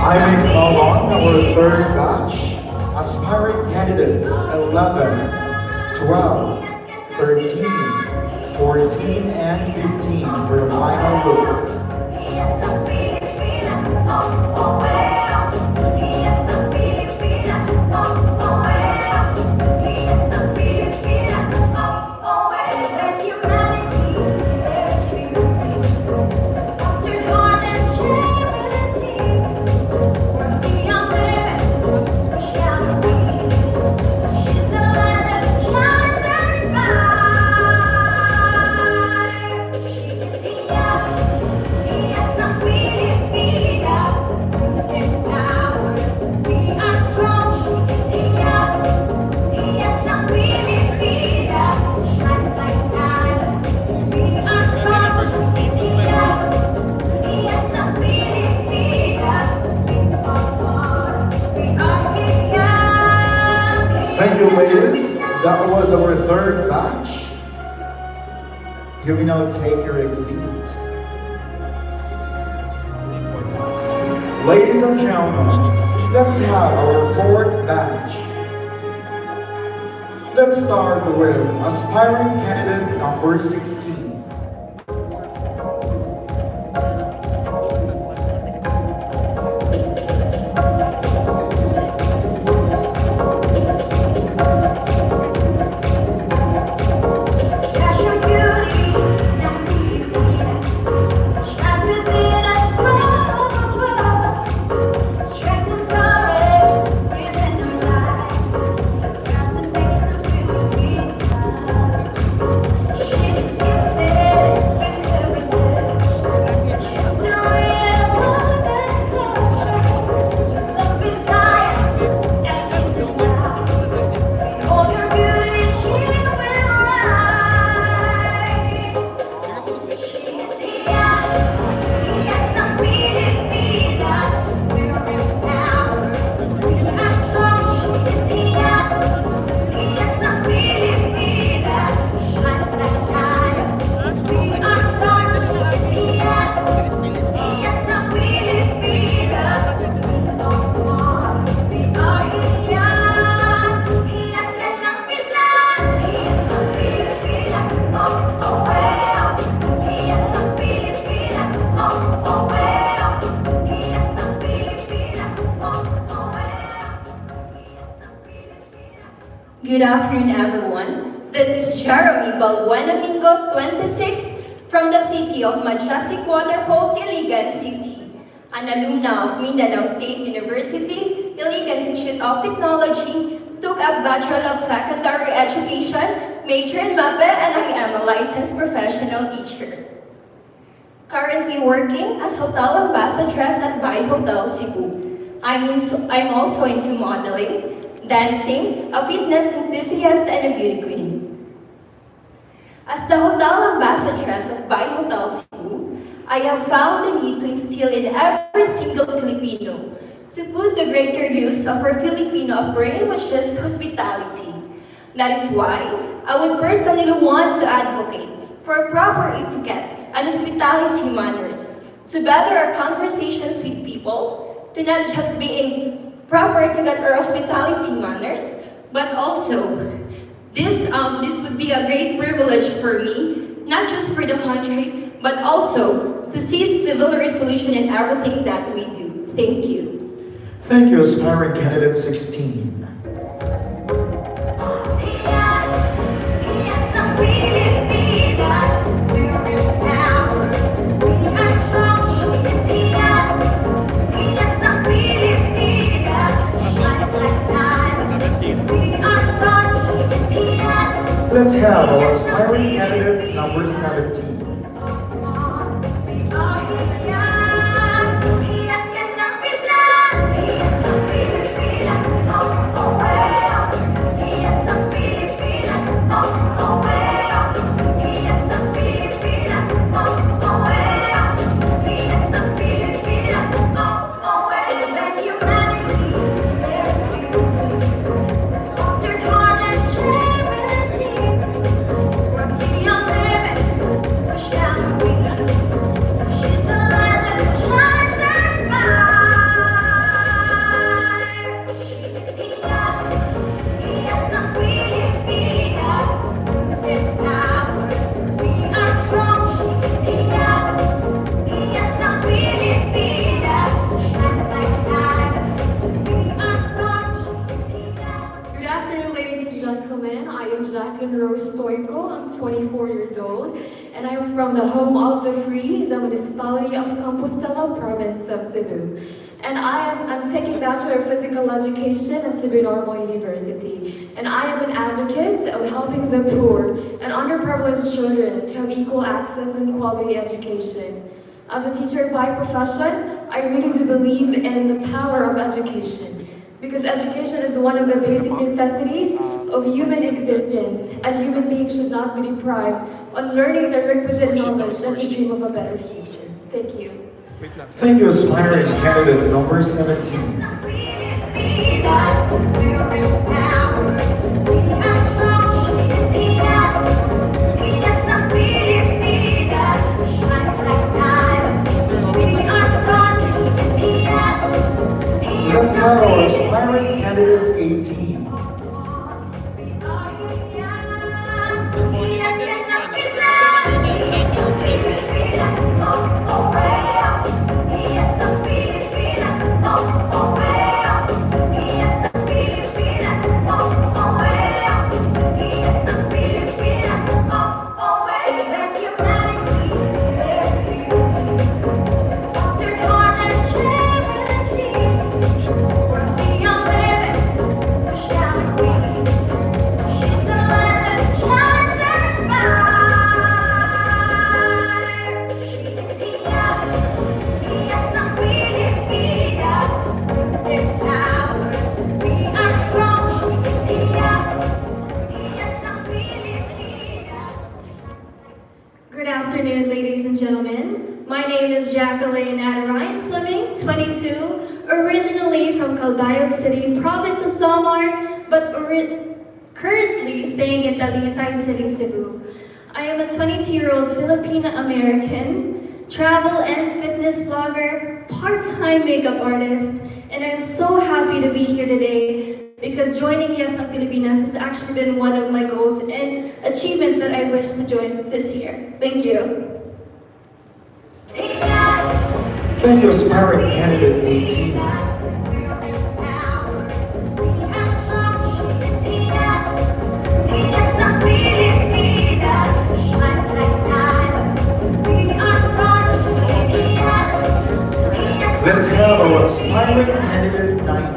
I may call on our third batch, aspiring candidates 11, 12, 13, 14, and 15 for the final look. You may now take your exit. Ladies and gentlemen, let's have our fourth batch. Let's start with aspiring candidate number 16. Good afternoon, everyone. This is Jeremy Balbuena Mingo, 26, from the city of Majestic Waterfalls, Iligan City, an alumna of Mindanao State University, Iligan Institute of Technology, took a Bachelor of Secondary Education, major in MAPE, and I am a licensed professional teacher. Currently working as hotel ambassadress at Bay Hotel Cebu. I'm also into modeling, dancing, a fitness enthusiast, and a beauty queen. As the hotel ambassadress of Bay Hotel Cebu, I have found the need to instill in every single Filipino to put the greater use of our Filipino upbringing, which is hospitality. That is why I would personally want to advocate for proper etiquette and hospitality manners to better our conversations with people, to not just be in proper etiquette or hospitality manners, but also this would be a great privilege for me, not just for the country, but also to see civil resolution in everything that we do. Thank you. Thank you, aspiring candidate 16. Let's have our aspiring candidate number 17. I'm 24 years old, and I am from the home of the free, the municipality of Compostela, province of Cebu. And I'm taking Bachelor of Physical Education at Cebu Normal University. And I am an advocate of helping the poor and underprivileged children to have equal access and quality education. As a teacher by profession, I really do believe in the power of education, because education is one of the basic necessities of human existence, and human beings should not be deprived on learning the requisite knowledge and to dream of a better future. Thank you. Thank you, aspiring candidate number 17. Good afternoon, ladies and gentlemen. My name is Jacqueline Adarine Fleming, 22, originally from Calbayog City, province of Samar, but currently staying in Talisay City, Cebu. I am a 22-year-old Filipino-American, travel and fitness vlogger, part-time makeup artist, and I'm so happy to be here today because joining Hiyas ng Pilipinas has actually been one of my goals and achievements that I wish to join this year. Thank you. Thank you, aspiring candidate 18. Let's have our aspiring candidate 19.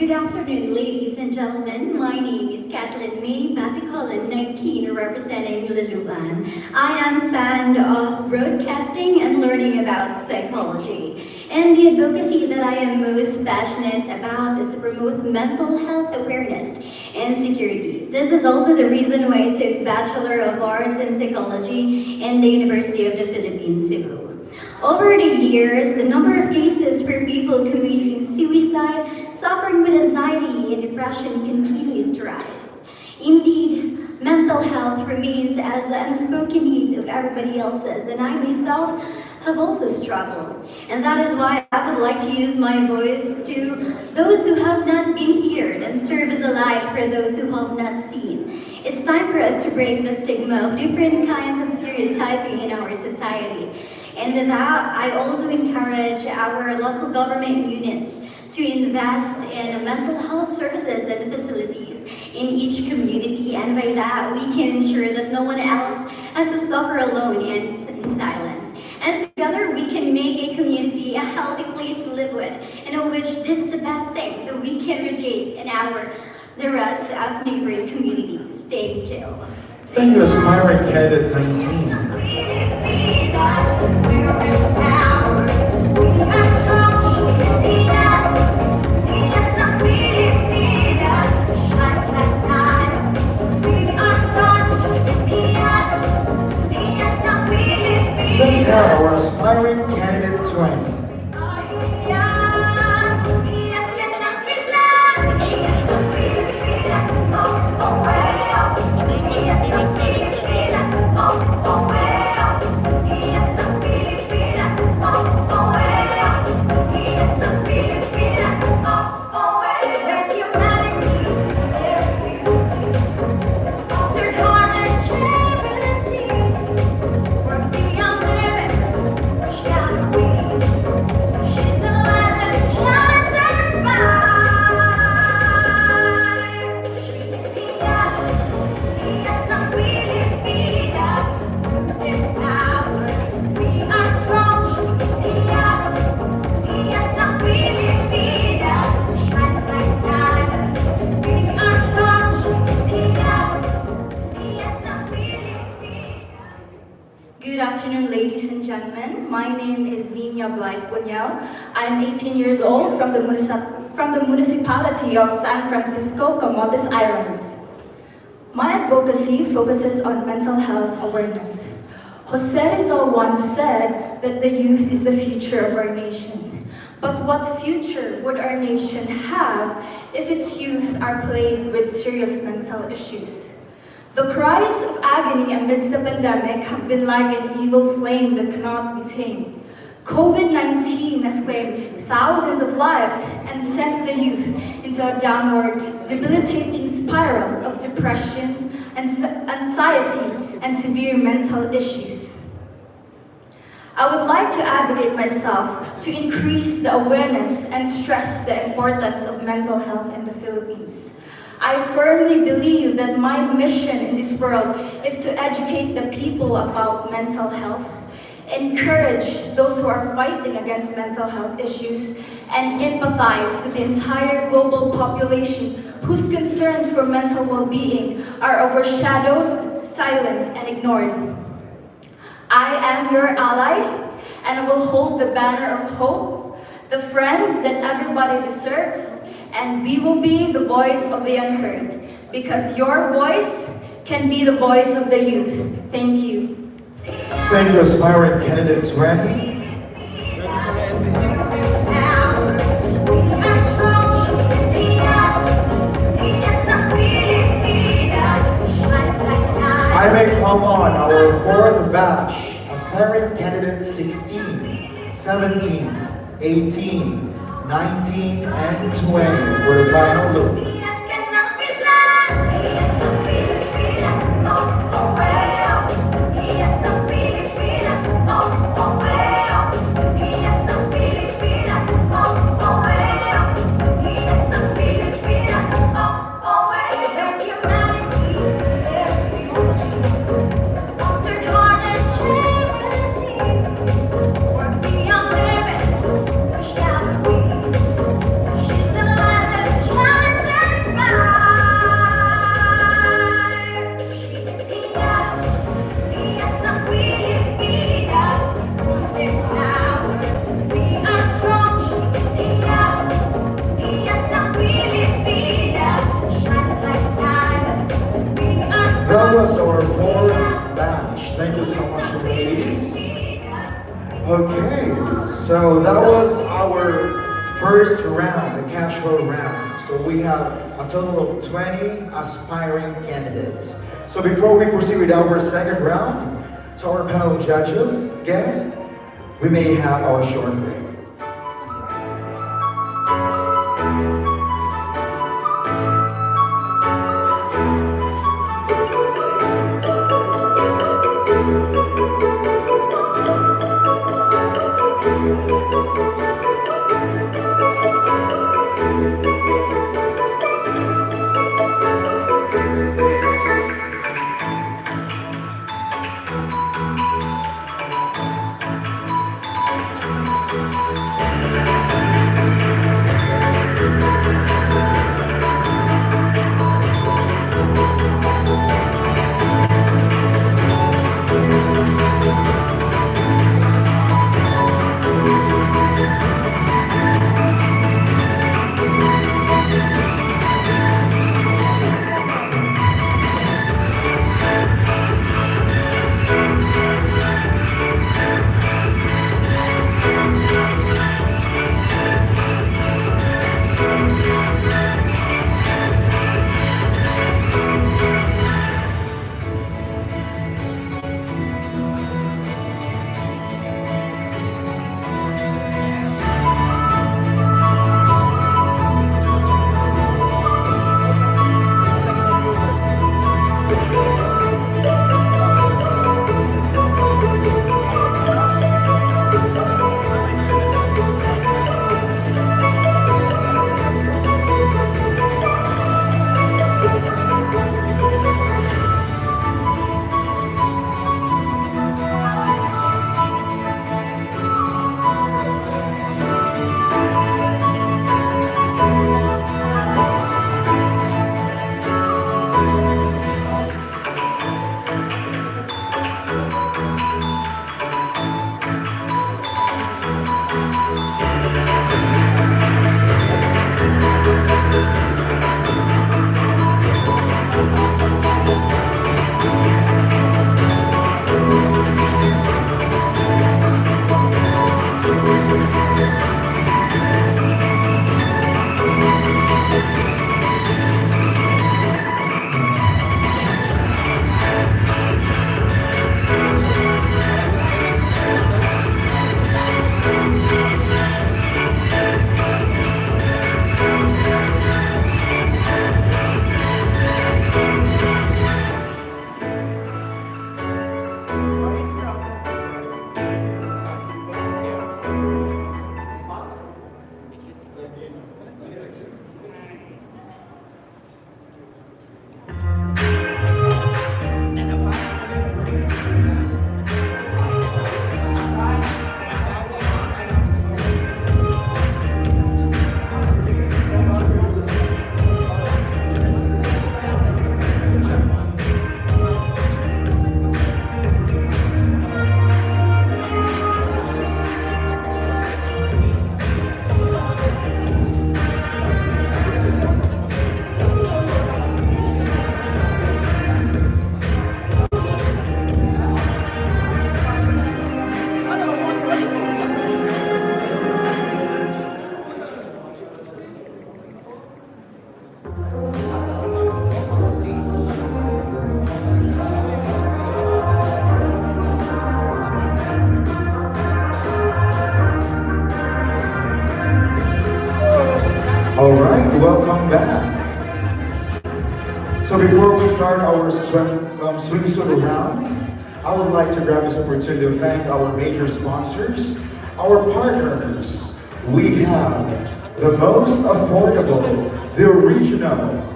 Good afternoon, ladies and gentlemen. My name is Kathleen May Baticolan, 19, representing Luluban. I am a fan of broadcasting and learning about psychology. And the advocacy that I am most passionate about is to promote mental health awareness and security. This is also the reason why I took Bachelor of Arts in Psychology in the University of the Philippines, Cebu. Over the years, the number of cases for people committing suicide, suffering with anxiety and depression continues to rise. Indeed, mental health remains as an unspoken need of everybody else's, and I myself have also struggled. And that is why I would like to use my voice to those who have not been heard and serve as a light for those who have not seen. It's time for us to break the stigma of different kinds of stereotyping in our society. And with that, I also encourage our local government units to invest in mental health services and facilities in each community, and by that we can ensure that no one else has to suffer alone and in silence. And together we can make a community a healthy place to live with, and I wish this is the best thing that we can radiate in the rest of neighboring communities. Thank you. Thank you, aspiring candidate 19. Let's have our aspiring candidate 20. Good afternoon, ladies and gentlemen. My name is Nina Blythe Bunyel. I'm 18 years old from the municipality of San Francisco, Camotes Islands. My advocacy focuses on mental health awareness. Jose Rizal once said that the youth is the future of our nation. But what future would our nation have if its youth are plagued with serious mental issues? The cries of agony amidst the pandemic have been like an evil flame that cannot be tamed. COVID-19 has claimed thousands of lives and sent the youth into a downward, debilitating spiral of depression, anxiety, and severe mental issues. I would like to advocate myself to increase the awareness and stress the importance of mental health in the Philippines. I firmly believe that my mission in this world is to educate the people about mental health, encourage those who are fighting against mental health issues, and empathize to the entire global population whose concerns for mental well-being are overshadowed, silenced, and ignored. I am your ally, and I will hold the banner of hope, the friend that everybody deserves, and we will be the voice of the unheard, because your voice can be the voice of the youth. Thank you. Thank you, aspiring candidate 20. I may call on our fourth batch, aspiring candidates 16, 17, 18, 19, and 20 for the final look. That was our fourth batch. Thank you so much, ladies. Okay, so that was our first round, the casual round. So we have a total of 20 aspiring candidates. So before we proceed with our second round, to our panel of judges, guests, we may have our short break. before we start our swimsuit round, I would like to grab this opportunity to thank our major sponsors, our partners. We have the most affordable, the original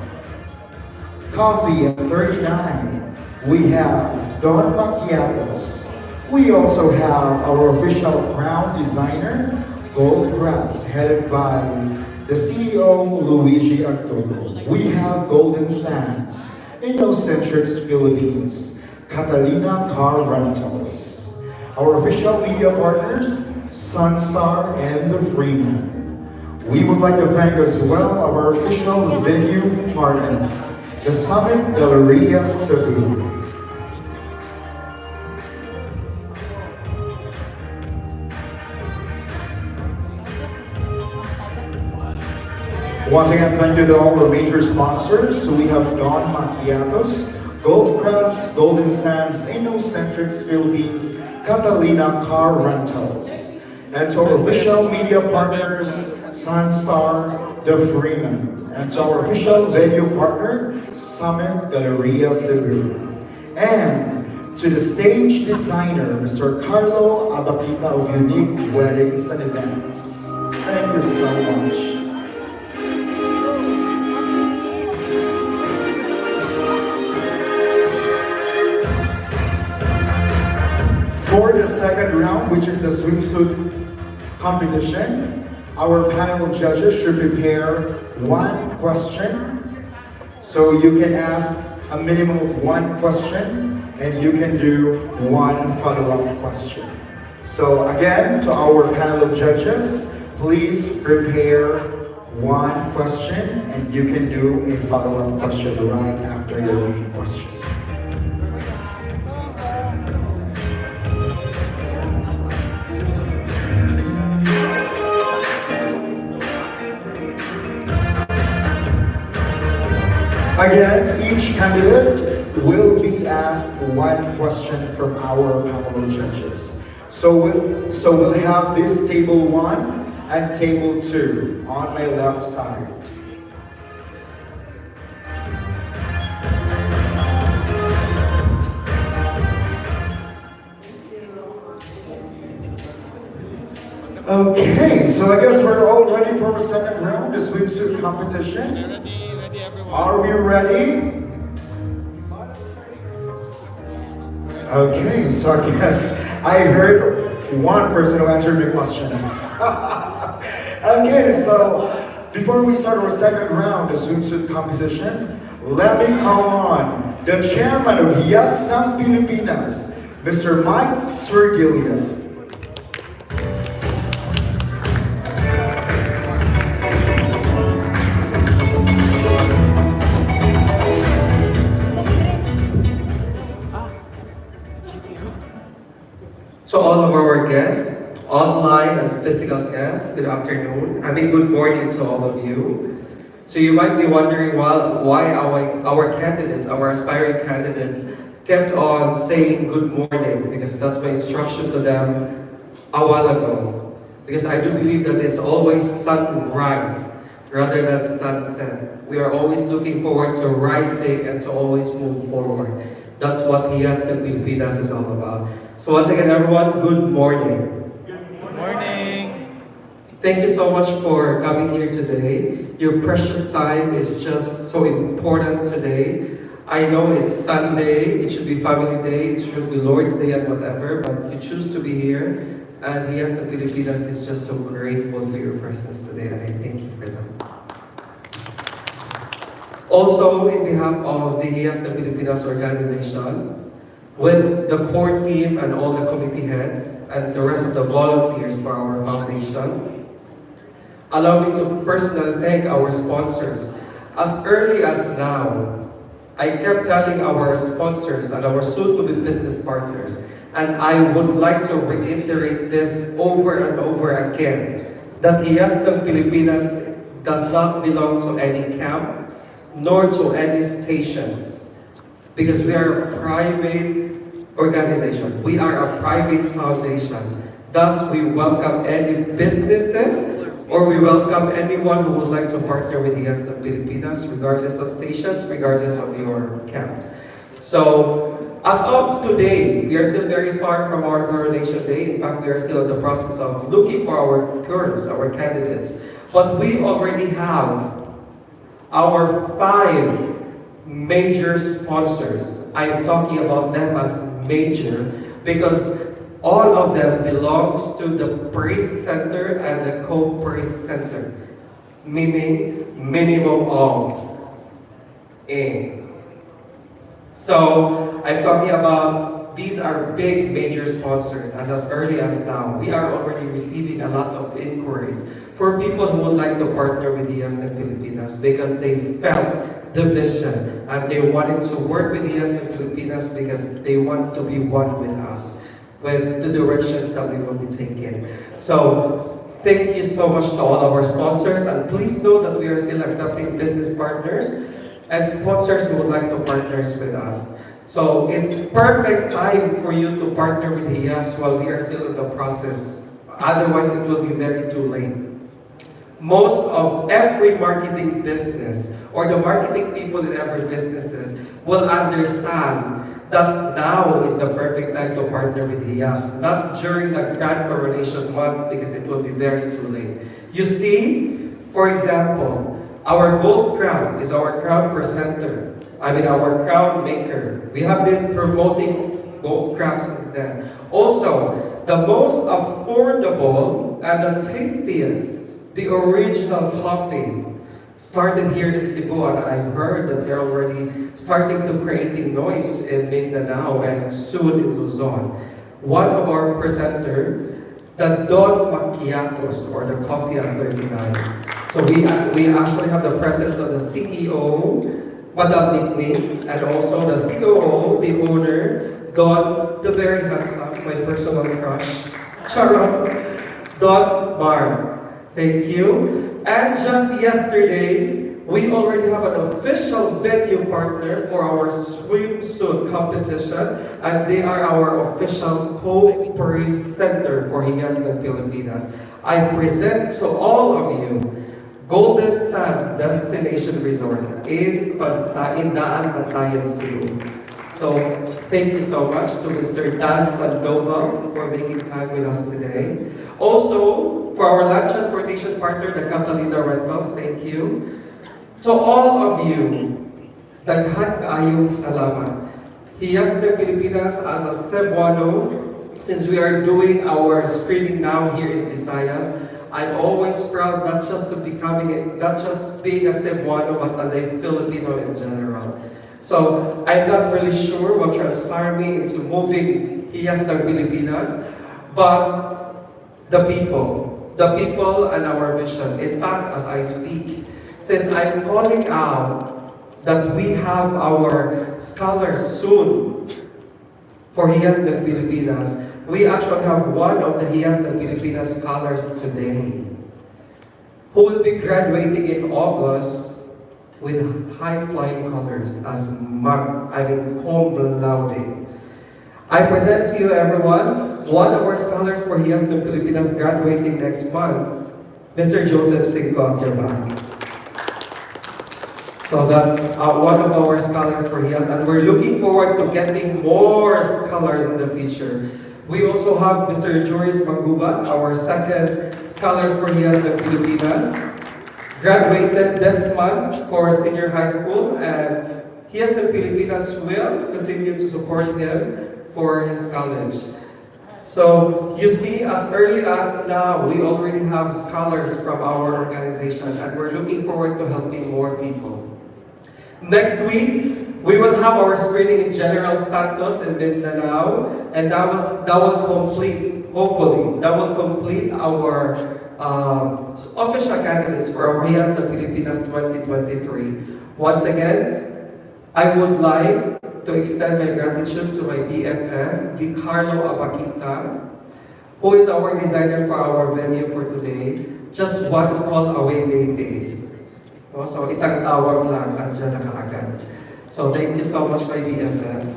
coffee at 39. We have Don Macchiatos. We also have our official crown designer, Gold Grass, headed by the CEO, Luigi Arturo. We have Golden Sands, Innocentrics Philippines, Catalina Car Rentals. Our official media partners, Sunstar and the Freeman. We would like to thank as well our official venue partner, the Summit Galleria Cebu. Once again, thank you to all our major sponsors. So we have Don Macchiatos, Gold Crafts, Golden Sands, Innocentrics Philippines, Catalina Car Rentals. And to our official media partners, Sunstar, The Freeman. And to our official venue partner, Summit Galleria Cebu. And to the stage designer, Mr. Carlo Abakita of Unique Weddings and Events. Thank you so much. For the second round, which is the swimsuit competition, our panel of judges should prepare one question. So you can ask a minimum of one question and you can do one follow-up question. So again, to our panel of judges, please prepare one question and you can do a follow-up question right after your main question. Again, each candidate will be asked one question from our panel of judges. So we'll have this table 1 and table 2 on my left side. Okay, so I guess we're all ready for the second round, the swimsuit competition. Are we ready? Okay, so I guess I heard one person who answered the question. Okay, so before we start our second round, the swimsuit competition, let me call on the chairman of Hiyas ng Pilipinas, Mr. Mike Sergilia. To all of our guests, online and physical guests, good afternoon. I mean, good morning to all of you. So you might be wondering why our candidates, our aspiring candidates, kept on saying good morning, because that's my instruction to them a while ago. Because I do believe that it's always sunrise rather than sunset. We are always looking forward to rising and to always move forward. That's what Hiyas ng Pilipinas is all about. So once again, everyone, good morning. Good morning. Thank you so much for coming here today. Your precious time is just so important today. I know it's Sunday, it should be family day, it should be Lord's Day and whatever, but you choose to be here. And Hiyas ng Pilipinas is just so grateful for your presence today, and I thank you for them. Also, in behalf of the Hiyas ng Pilipinas organization, with the core team and all the committee heads and the rest of the volunteers for our foundation, allow me to personally thank our sponsors. As early as now, I kept telling our sponsors and our soon-to-be business partners, and I would like to reiterate this over and over again, that Hiyas ng Pilipinas does not belong to any camp, nor to any stations, because we are a private organization. We are a private foundation. Thus, we welcome any businesses or we welcome anyone who would like to partner with Hiyas ng Pilipinas, regardless of stations, regardless of your camp. So, as of today, we are still very far from our coronation day. In fact, we are still in the process of looking for our girls, our candidates. But we already have our 5 major sponsors. I'm talking about them as major because all of them belongs to the praise center and the co-praise center, meaning minimum of A. So I'm talking about these are big major sponsors, and as early as now, we are already receiving a lot of inquiries for people who would like to partner with Hiyas ng Pilipinas because they felt the vision and they wanted to work with Hiyas ng Pilipinas because they want to be one with us, with the directions that we will be taking. So, thank you so much to all our sponsors, and please know that we are still accepting business partners and sponsors who would like to partner with us. So, it's perfect time for you to partner with Hiyas while we are still in the process. Otherwise, it will be very too late. Most of every marketing business or the marketing people in every businesses will understand that now is the perfect time to partner with Hiyas, not during the Grand Coronation month because it will be very too late. You see, for example, our gold crown is our crown presenter. Our crown maker. We have been promoting gold crowns since then. Also, the most affordable and the tastiest, the original coffee started here in Cebu, and I've heard that they're already starting to creating noise in Mindanao and soon in Luzon. One of our presenter, the Don Macchiatos, or the coffee at 39. So we actually have the presence of the CEO, Madam Nickname, and also the COO, the owner, Don, the very handsome, my personal crush, Charot, Don Mar. Thank you. And just yesterday, we already have an official venue partner for our swimsuit competition, and they are our official co-praise center for Hiyas ng Pilipinas. I present to all of you Golden Sands Destination Resort in Daan, Batayan, Cebu. So, thank you so much to Mr. Dan Sandova for making time with us today. Also, for our land transportation partner, the Catalina Rentals, thank you. To all of you, daghan kaayong salamat. Hiyas ng Pilipinas as a Cebuano, since we are doing our streaming now here in Visayas, I'm always proud not just being a Cebuano, but as a Filipino in general. So, I'm not really sure what transpired me into moving Hiyas ng Pilipinas, but the people and our vision. In fact, as I speak, since I'm calling out that we have our scholars soon for Hiyas ng Pilipinas, we actually have one of the Hiyas ng Pilipinas scholars today who will be graduating in August with high-flying colors as cum laude. I present to you, everyone, one of our scholars for Hiyas ng Pilipinas graduating next month, Mr. Joseph Cinco at your back. So that's one of our scholars for Hiyas, and we're looking forward to getting more scholars in the future. We also have Mr. Joris Magubat, our second scholars for Hiyas ng Pilipinas, graduated this month for senior high school, and Hiyas ng Pilipinas will continue to support him for his college. So, you see, as early as now, we already have scholars from our organization, and we're looking forward to helping more people. Next week, we will have our screening in General Santos in Mindanao, and that will complete, hopefully, our official candidates for our Hiyas ng Pilipinas 2023. Once again, I would like to extend my gratitude to my BFF, Carlo Abakita, who is our designer for our venue for today. Just one call away, baby. So, isang tawag lang, andyan na kaagad. So, thank you so much, my BFF.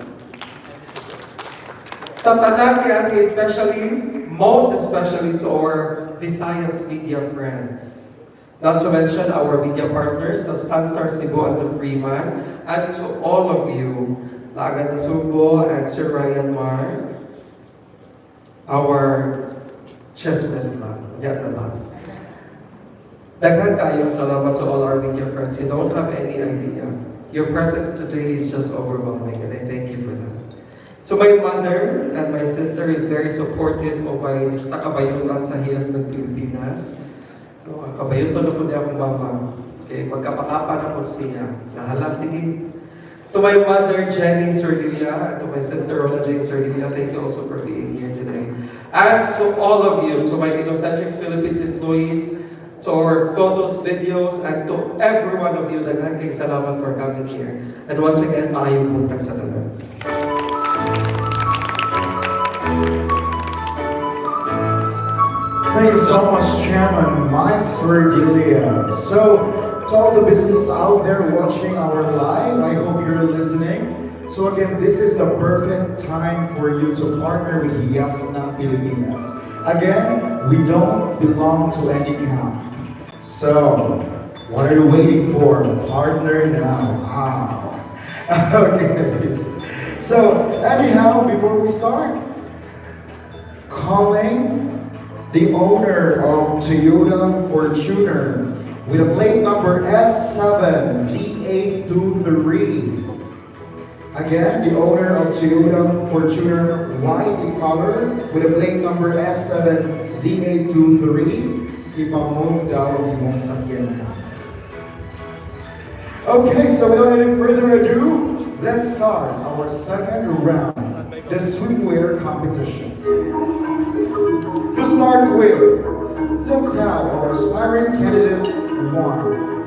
Sa tanan yan, especially most especially to our Visayas media friends. Not to mention our media partners, the Sunstar Cebu and the Freeman, and to all of you, Lagan sa Cebu and Sir Ryan Mark, our chessmas lang, diyan na lang. Daghan kayong salamat to all our media friends. You don't have any idea. Your presence today is just overwhelming, and I thank you for that. To my mother and my sister is very supportive o by sa kabayutan sa Hiyas ng Pilipinas. Kabayutan na po niya akong mama. Okay, magkapakapa na po siya. Nahala, sige. To my mother, Jenny Sordilla, and to my sister, Rola Jane Sordilla, thank you also for being here today. And to all of you, to my Innocentrics Philippines employees, to our photos, videos, and to every one of you, daghan kayong salamat for coming here. And once again, maayong buntag sa tanan. Thank you so much, Chairman Mike Sordilia. So, to all the business out there watching our live, I hope you're listening. So again, this is the perfect time for you to partner with Hiyas ng Pilipinas. Again, we don't belong to any camp. So, what are you waiting for? Partner now. Okay. So, anyhow, before we start, calling the owner of Toyota Fortuner with a plate number S7Z823. Again, the owner of Toyota Fortuner white in color with a plate number S7Z823. Ipamove daw yung sakyan. Okay, so without any further ado, let's start our second round, the swimwear competition. To start with, let's have our aspiring candidate 1.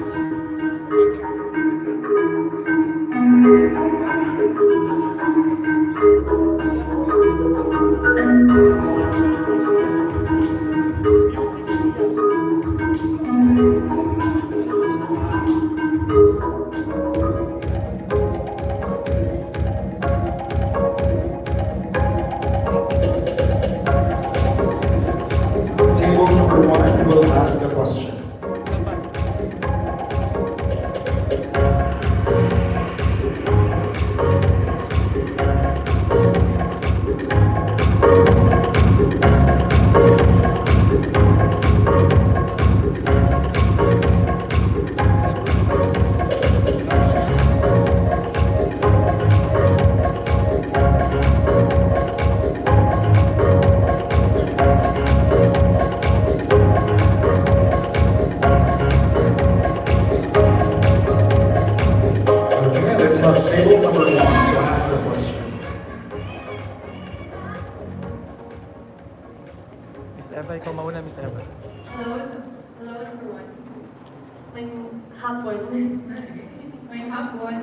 Table number 1 will ask the question. Okay, let's have table number 1 to ask the question. Miss Eva, ikaw mauna, Miss Eva. Hello, hello everyone. Ngayong hapon. May hapon.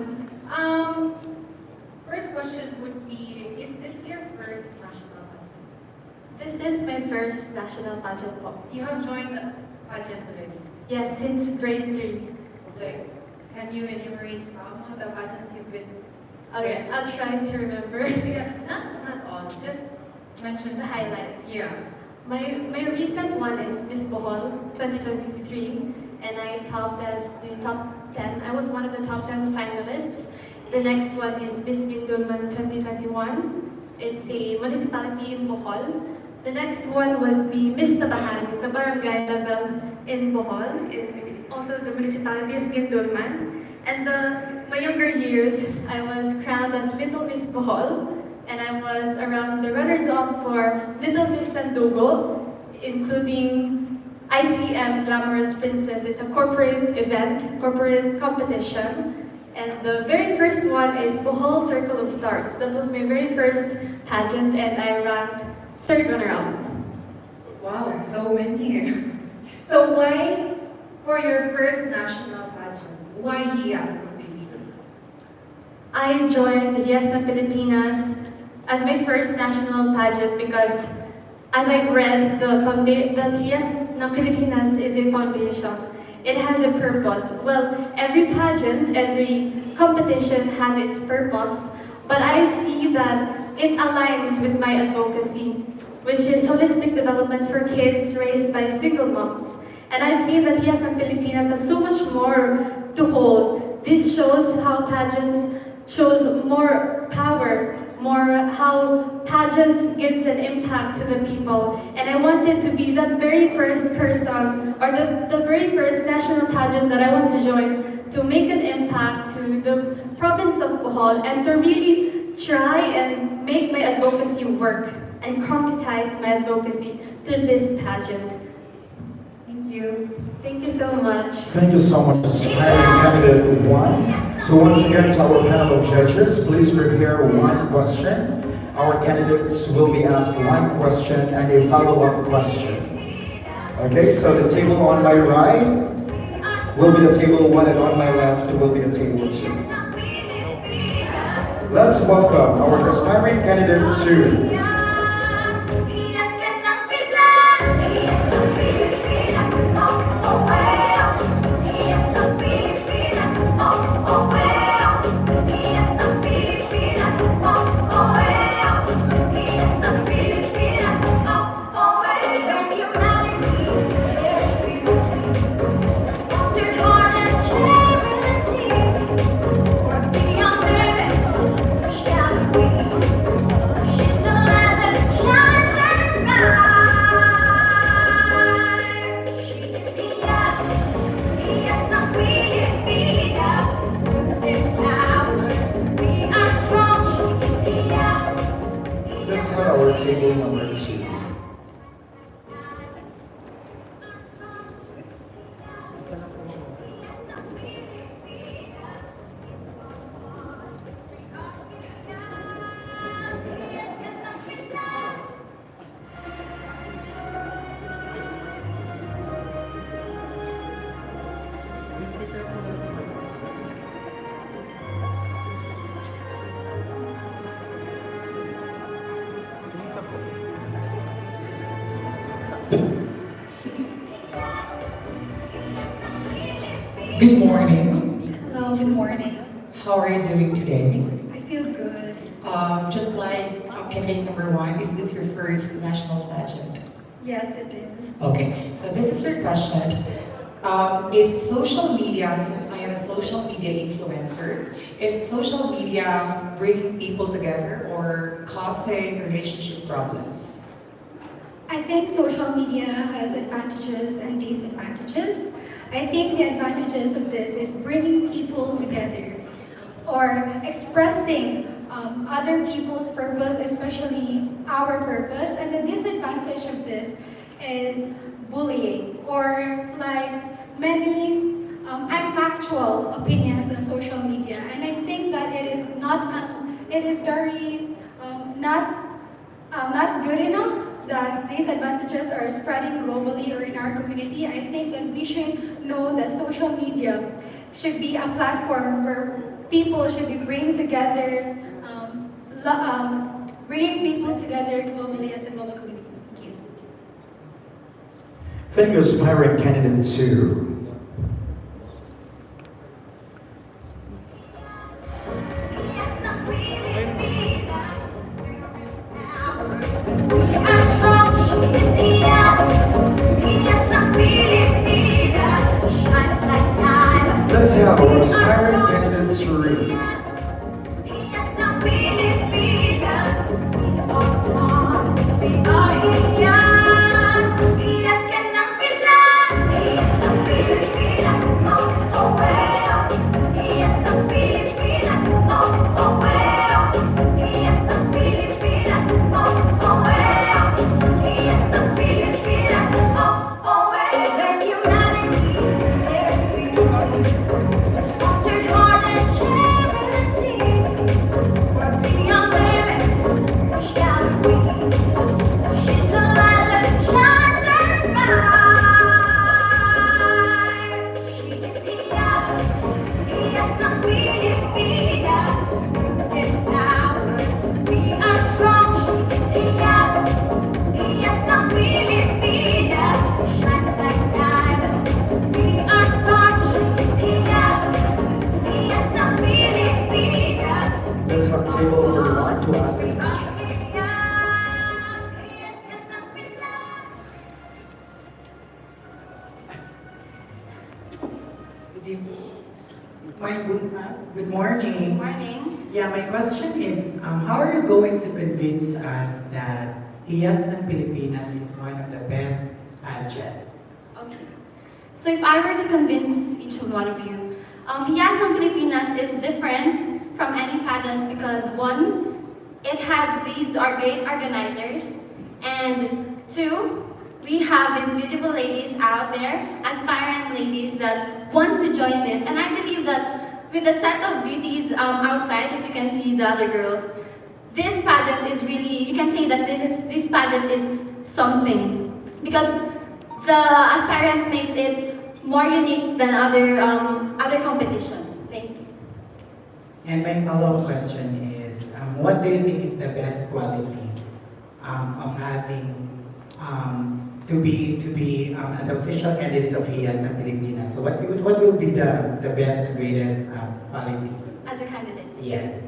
First question would be, is this your first national pageant? This is my first national pageant po. You have joined pageants already. Yes, since grade 3. Okay. Can you enumerate some of the pageants you've been? Okay, I'll try to remember. Yeah, not all. Just mention The some. highlights. Yeah. My recent one is Miss Bohol 2023, and I topped as the top 10. I was one of the top 10 finalists. The next one is Miss Gindulman 2021. It's a municipality in Bohol. The next one would be Miss Tabahan. It's a barangay level in Bohol, in also the municipality of Gindulman. And my younger years, I was crowned as Little Miss Bohol, and I was around the runners-up for Little Miss Sandugo, including ICM Glamorous Princess. It's a corporate event, corporate competition. And the very first one is Bohol Circle of Stars. That was my very first pageant, and I ranked third runner-up. Wow, so many. So why, for your first national pageant, why Hiyas ng Pilipinas? I joined Hiyas ng Pilipinas as my first national pageant because, as I've read, that Hiyas ng Pilipinas is a foundation. It has a purpose. Well, every pageant, every competition has its purpose, but I see that it aligns with my advocacy, which is holistic development for kids raised by single moms. And I've seen that Hiyas and Pilipinas has so much more to hold. This shows how pageants shows more power, more how pageants gives an impact to the people. And I wanted to be that very first person, or the very first national pageant that I want to join, to make an impact to the province of Bohol and to really try and make my advocacy work and concretize my advocacy through this pageant. Thank you. Thank you so much. Thank you so much, aspiring candidate 1. So once again, to our panel of judges, please prepare one question. Our candidates will be asked one question and a follow-up question. Okay, so the table on my right will be the table 1 and on my left will be the table 2. Let's welcome our aspiring candidate 2. Let's have our table number 2. Good morning. Hello, good morning. How are you doing today? I feel good. Just like candidate number 1, is this your first national pageant? Yes, it is. Okay, so this is your question. Is social media, since I am a social media influencer, is social media bringing people together or causing relationship problems? I think social media has advantages and disadvantages. I think the advantages of this is bringing people together or expressing other people's purpose, especially our purpose. And the disadvantage of this is bullying or like many unfactual opinions on social media. And I think that it is very not good enough that these advantages are spreading globally or in our community. I think that we should know that social media should be a platform where people should be bringing together, bringing people together globally as a global community. Thank you. Thank you, aspiring candidate 2. Let's have our aspiring candidate 3. If good morning. Morning. Yeah, my question is, how are you going to convince us that Hiyas ng Pilipinas is one of the best pageant? Okay. So if I were to convince each one of you, Hiyas ng Pilipinas is different from any pageant because one, it has these are great organizers, and two, we have these beautiful ladies out there, aspirant ladies that wants to join this. And I believe that with the set of beauties outside, if you can see the other girls, this pageant is really, you can say that this pageant is something. Because the aspirants makes it more unique than other competition. Thank you. And my follow-up question is, what do you think is the best quality of having to be an official candidate of Hiyas ng Pilipinas? So what will be the best and greatest quality? As a candidate? Yes.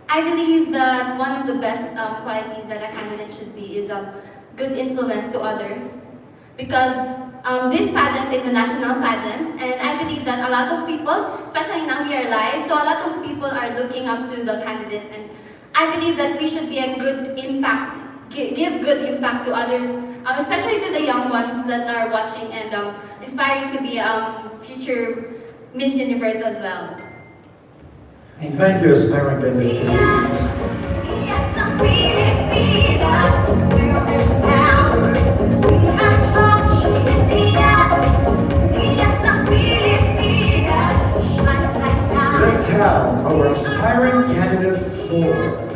I believe that one of the best qualities that a candidate should be is a good influence to others. Because this pageant is a national pageant, and I believe that a lot of people, especially now we are live, so a lot of people are looking up to the candidates, and I believe that we should be a good impact, give good impact to others, especially to the young ones that are watching and inspiring to be future Miss Universe as well. Thank you, aspirant candidate. Let's have our aspiring candidate 4.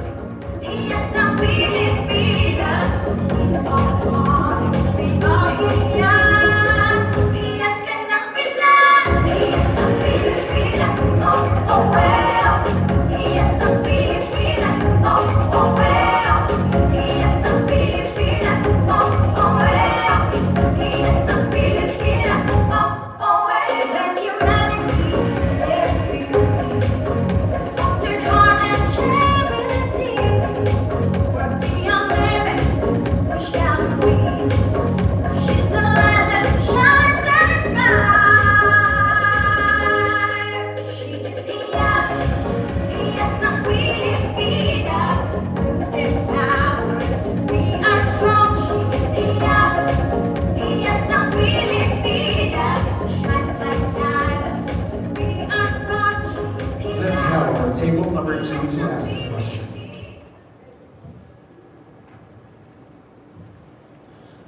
Table number 2 to ask the question.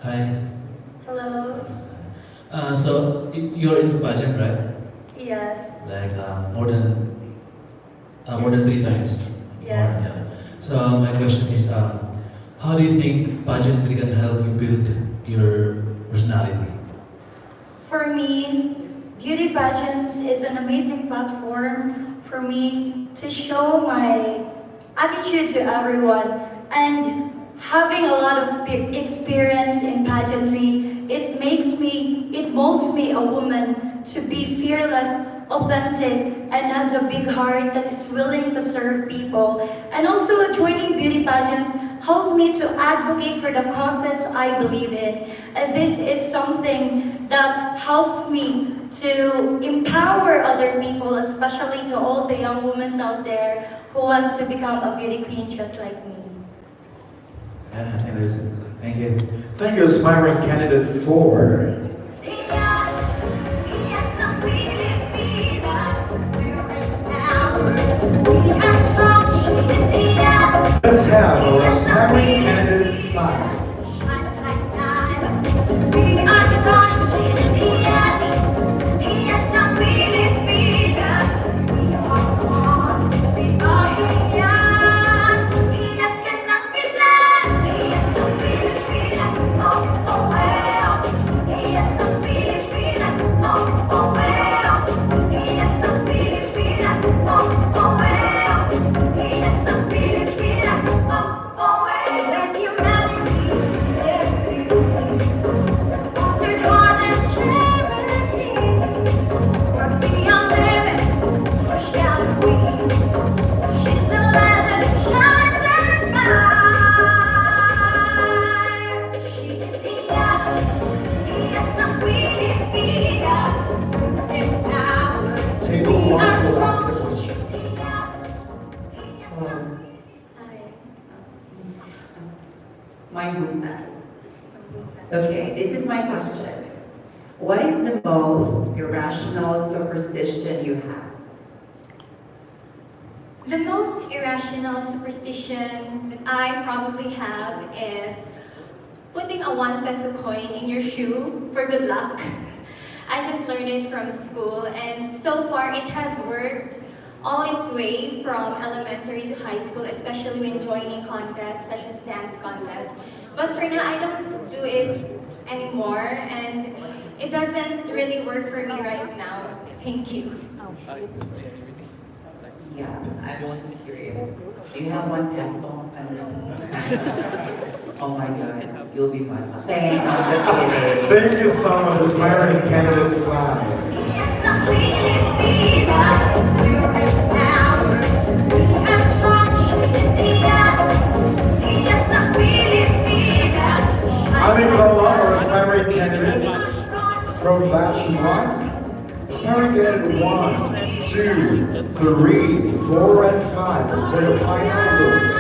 Hi. Hello. So you're into pageant, right? Yes. Like more than 3 times. Yes. Yeah. So my question is, how do you think pageantry can help you build your personality? For me, beauty pageants is an amazing platform for me to show my attitude to everyone, and having a lot of experience in pageantry, it molds me a woman to be fearless, authentic, and has a big heart that is willing to serve people. And also joining beauty pageant helped me to advocate for the causes I believe in. And this is something that helps me to empower other people, especially to all the young women out there who wants to become a beauty queen just like me. Thank you. Thank you, aspiring candidate 4. Let's have our aspiring candidate 5. is my question. What is the most irrational superstition you have? The most irrational superstition that I probably have is putting a 1 peso coin in your shoe for good luck. I just learned it from school, and so far it has worked all its way from elementary to high school, especially when joining contests such as dance contests. But for now, I don't do it anymore, and it doesn't really work for me right now. Thank you. Yeah, I'm just curious. Do you have 1 peso? Oh my God, you'll be my son. Thank you, I'm just kidding. Thank you so much, aspiring candidate 5. Aming Kala, our aspiring candidates from batch 1. Aspiring candidate 1, 2, 3, 4, and 5 for the final look.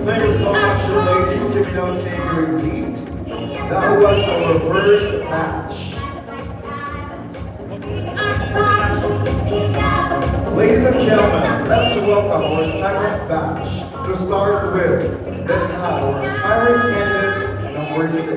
Thank you so much, ladies. If you don't take your seat, that was our first batch. Ladies and gentlemen, let's welcome our second batch. To start with, let's have our aspiring candidate number 6.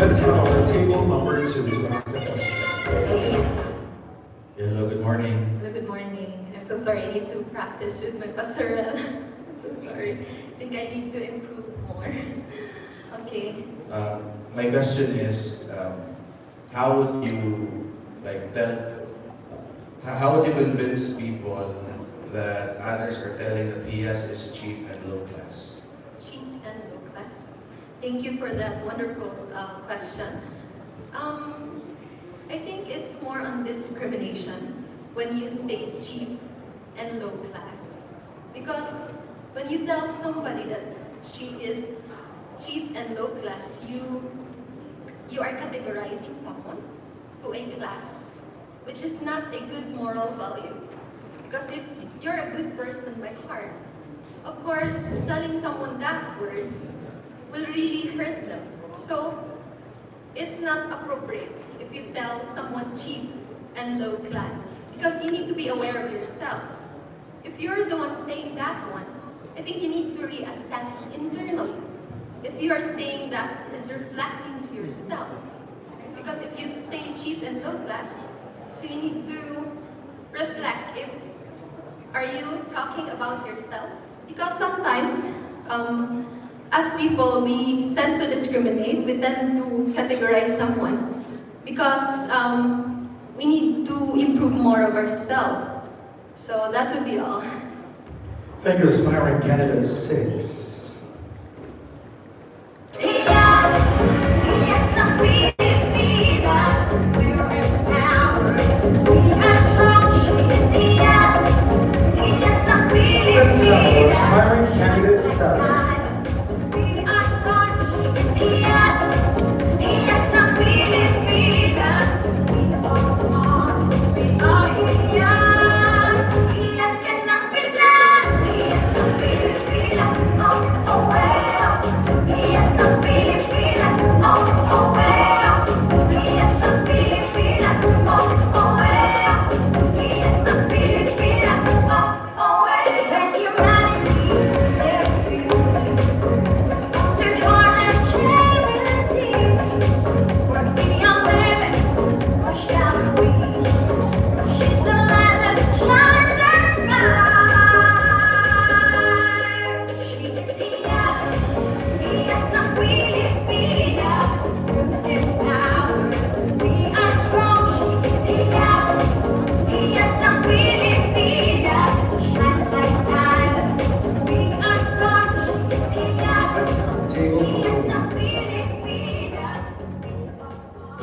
Let's have our table number 2 to ask the question. Hello, good morning. Hello, good morning. I'm so sorry, I need to practice with my pastoral. I'm so sorry. I think I need to improve more. Okay. My question is, how would you how would you convince people that others are telling that Hiyas is cheap and low class? Cheap and low class. Thank you for that wonderful question. I think it's more on discrimination when you say cheap and low class. Because when you tell somebody that she is cheap and low class, you are categorizing someone to a class, which is not a good moral value. Because if you're a good person by heart, of course, telling someone that words will really hurt them. So, it's not appropriate if you tell someone cheap and low class, because you need to be aware of yourself. If you're the one saying that one, I think you need to reassess internally. If you are saying that is reflecting to yourself. Because if you say cheap and low class, so you need to reflect if, are you talking about yourself? Because sometimes, as people, we tend to discriminate, we tend to categorize someone because we need to improve more of ourselves. So that would be all. Thank you, aspiring candidate 6.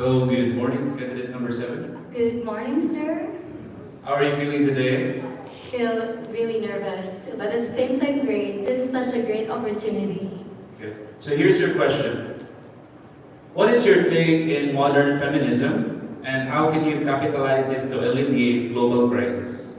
Hello, good morning, candidate number 7. Good morning, sir. How are you feeling today? Feel really nervous, but at the same time great. This is such a great opportunity. Good. So here's your question. What is your take in modern feminism and how can you capitalize it to alleviate global crisis?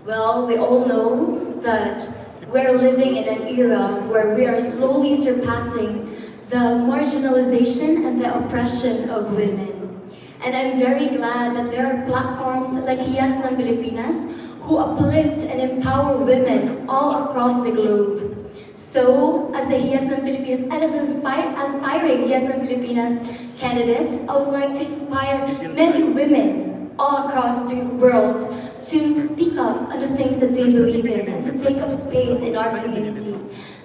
Well, we all know that we're living in an era where we are slowly surpassing the marginalization and the oppression of women. And I'm very glad that there are platforms like Hiyas ng Pilipinas who uplift and empower women all across the globe. So, as a Hiyas ng Pilipinas and as an aspiring Hiyas ng Pilipinas candidate, I would like to inspire many women all across the world to speak up on the things that they believe in and to take up space in our community.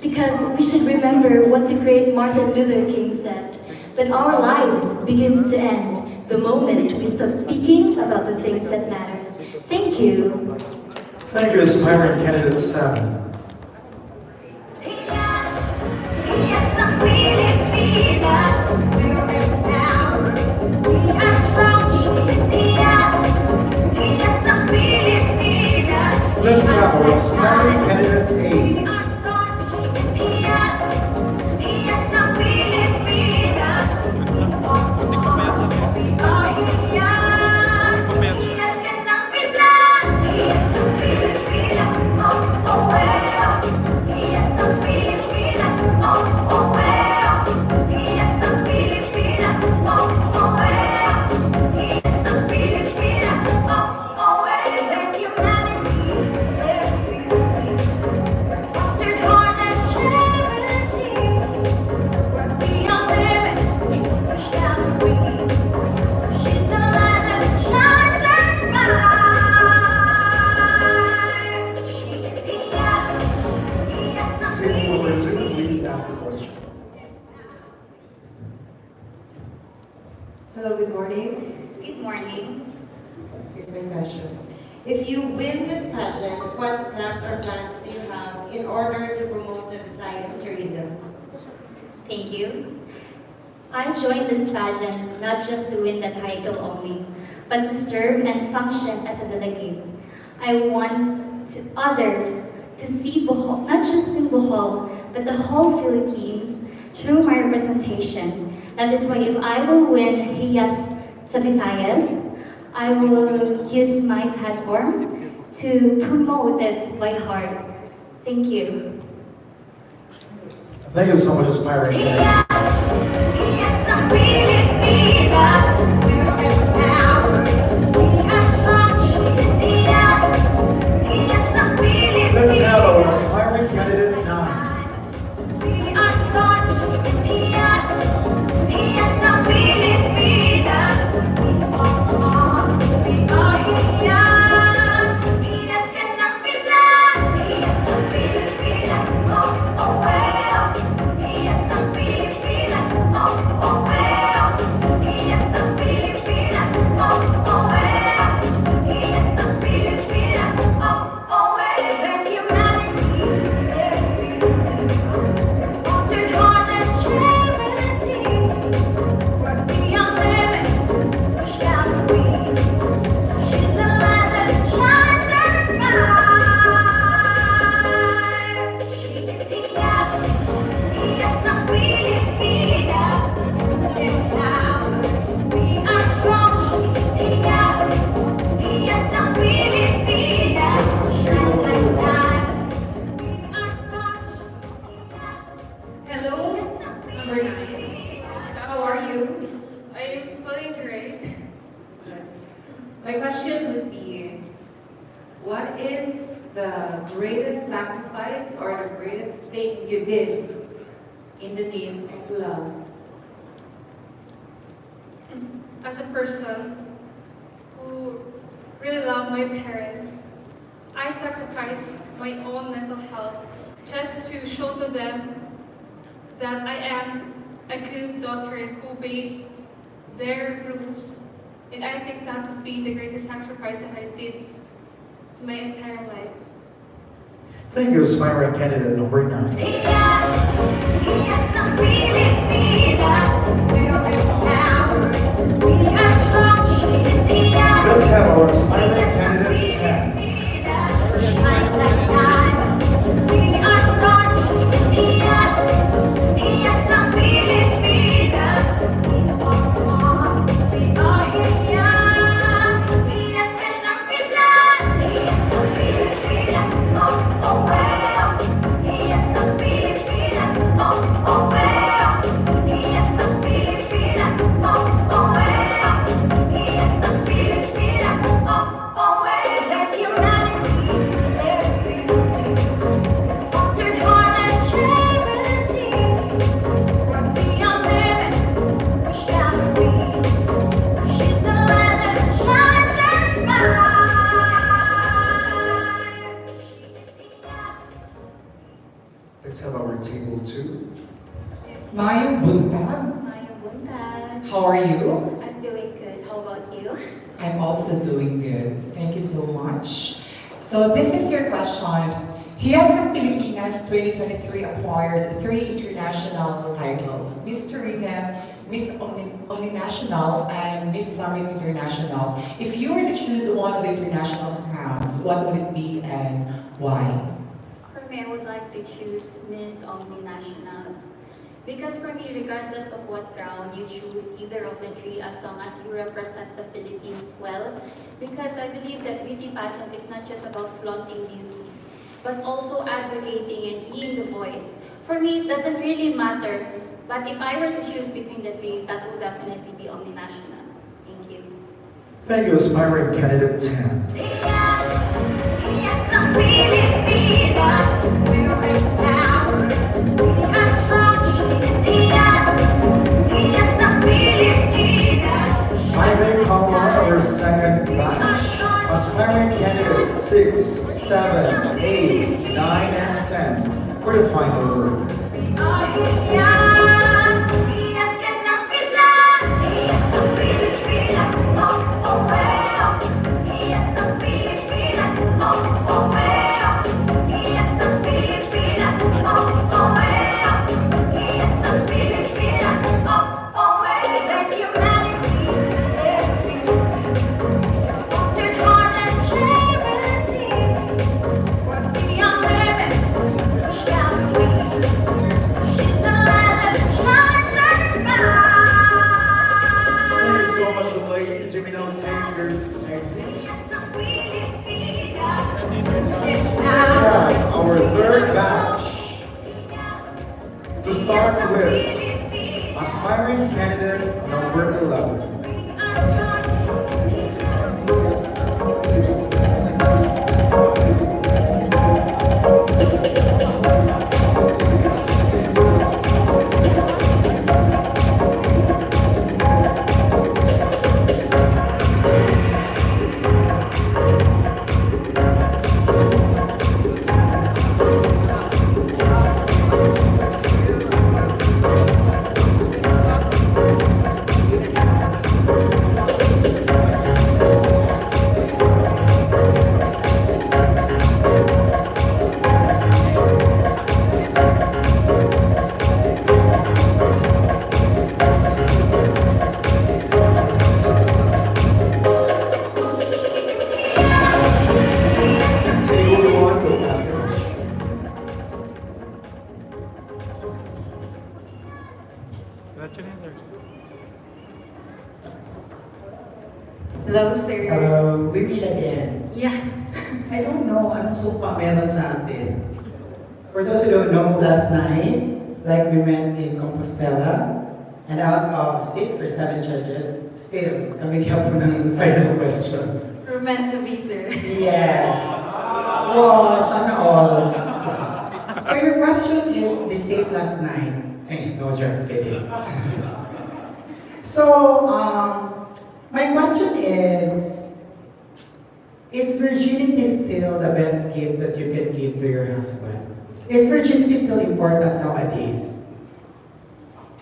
Because we should remember what the great Martin Luther King said, that our lives begins to end the moment we stop speaking about the things that matters. Thank you. Thank you, aspiring candidate 7. Hiyas ng Pilipinas, we're now. We are strong, Hiyas. Hiyas ng Pilipinas. Let's have our aspiring candidate 8. Hiyas. Hiyas ng Pilipinas. We are Hiyas. Hiyas ka ng Pinas. Hiyas ng Pilipinas. Oh, oh, well. Hiyas ng Pilipinas. Oh, oh, well. Hiyas ng Pilipinas. Oh, oh, well. Hiyas ng Pilipinas. Oh, oh, well. There's humanity. There's beauty. Fostered heart and charity. We're beyond limits. Push down the wings. She's the light that shines and inspires. She is Hiyas. Hiyas ng Table number 2, please ask the question. Hello, good morning. Good morning. Here's my question. If you win this pageant, what steps or plans do you have in order to promote the Visayas tourism? Thank you. I joined this pageant not just to win the title only, but to serve and function as a delegate. I want others to see Bohol, not just in Bohol, but the whole Philippines through my representation. That is why if I will win Hiyas sa Visayas, I will use my platform to promote it by heart. Thank you. Thank you so much, aspiring candidate. Hiyas ng Pilipinas, we're empowered. We are strong, she's Hiyas. Hiyas ng Pilipinas. Let's have our aspiring candidate 9. We are strong, she's Hiyas. Hiyas ng Pilipinas. We are Hiyas. Hiyas ka ng Pinas. Hiyas ng Pilipinas. Oh, oh, well. Hiyas ng Pilipinas. Oh, oh, well. Hiyas ng Pilipinas. Oh, oh, well. Hiyas ng Pilipinas. Oh, oh, well. There's humanity. There's beauty. Fostered heart and charity. We're beyond limits. Push down the wings. She's the light that shines and inspires. She is Hiyas. Hiyas ng Pilipinas. We are strong. She is Hiyas. Hiyas ng Pilipinas. Shines like diamonds. We are stars. Hello, number 9. How are you? I'm feeling great. My question would be, what is the greatest sacrifice or the greatest thing you did in the name of love? As a person who really loved my parents, I sacrificed my own mental health just to show to them that I am a good daughter who obeys their rules. And I think that would be the greatest sacrifice that I did to my entire life. Thank you, aspiring candidate number 9. Hiyas ng Pilipinas, we're empowered. Mayong buntag. Mayong buntag. How are you? I'm doing good. How about you? I'm also doing good. Thank you so much. So this is your question. Hiyas ng Pilipinas 2023 acquired 3 international titles: Miss Tourism, Miss Omninational, and Miss Summit International. If you were to choose one of the international crowns, what would it be and why? For me, I would like to choose Miss Omninational. Because for me, regardless of what crown you choose, either of the 3, as long as you represent the Philippines well, because I believe that beauty pageant is not just about flaunting beauties, but also advocating and being the voice. For me, it doesn't really matter, but if I were to choose between the 3, that would definitely be Omninational. Thank you. Thank you, aspiring candidate 10. Hiyas ng Pilipinas, we're empowered. We are strong, she is Hiyas. Hiyas ng Pilipinas. I may call on our second batch. Aspiring candidates 6, 7, 8, 9, and 10 for the final work. Hiyas, Hiyas ka ng Pinas. Hiyas ng Pilipinas, oh, oh, well. Hiyas ng Pilipinas, oh, oh, well. Hiyas ng Pilipinas, oh, oh, well. Hiyas ng Pilipinas, oh, oh, well. There's humanity, there's beauty, fostered heart and charity. Work beyond limits, shall we? She's the light that shines in the sky. Thank you so much, ladies. You may now take your exit. Let's have our third batch. To start with, aspiring candidate number 11. Table 1 will ask the question. Congratulations, sir. Hello, sir. Hello, we meet again. Yeah. I don't know anong supa meron sa atin. For those who don't know, last night, like we met in Compostela, and out of 6 or 7 judges, still, kami kaya po ng final question. We're meant to be, sir. Yes. Oh, sana all. So your question is the same last night. Hey, no just kidding. So, my question is virginity still the best gift that you can give to your husband? Is virginity still important nowadays?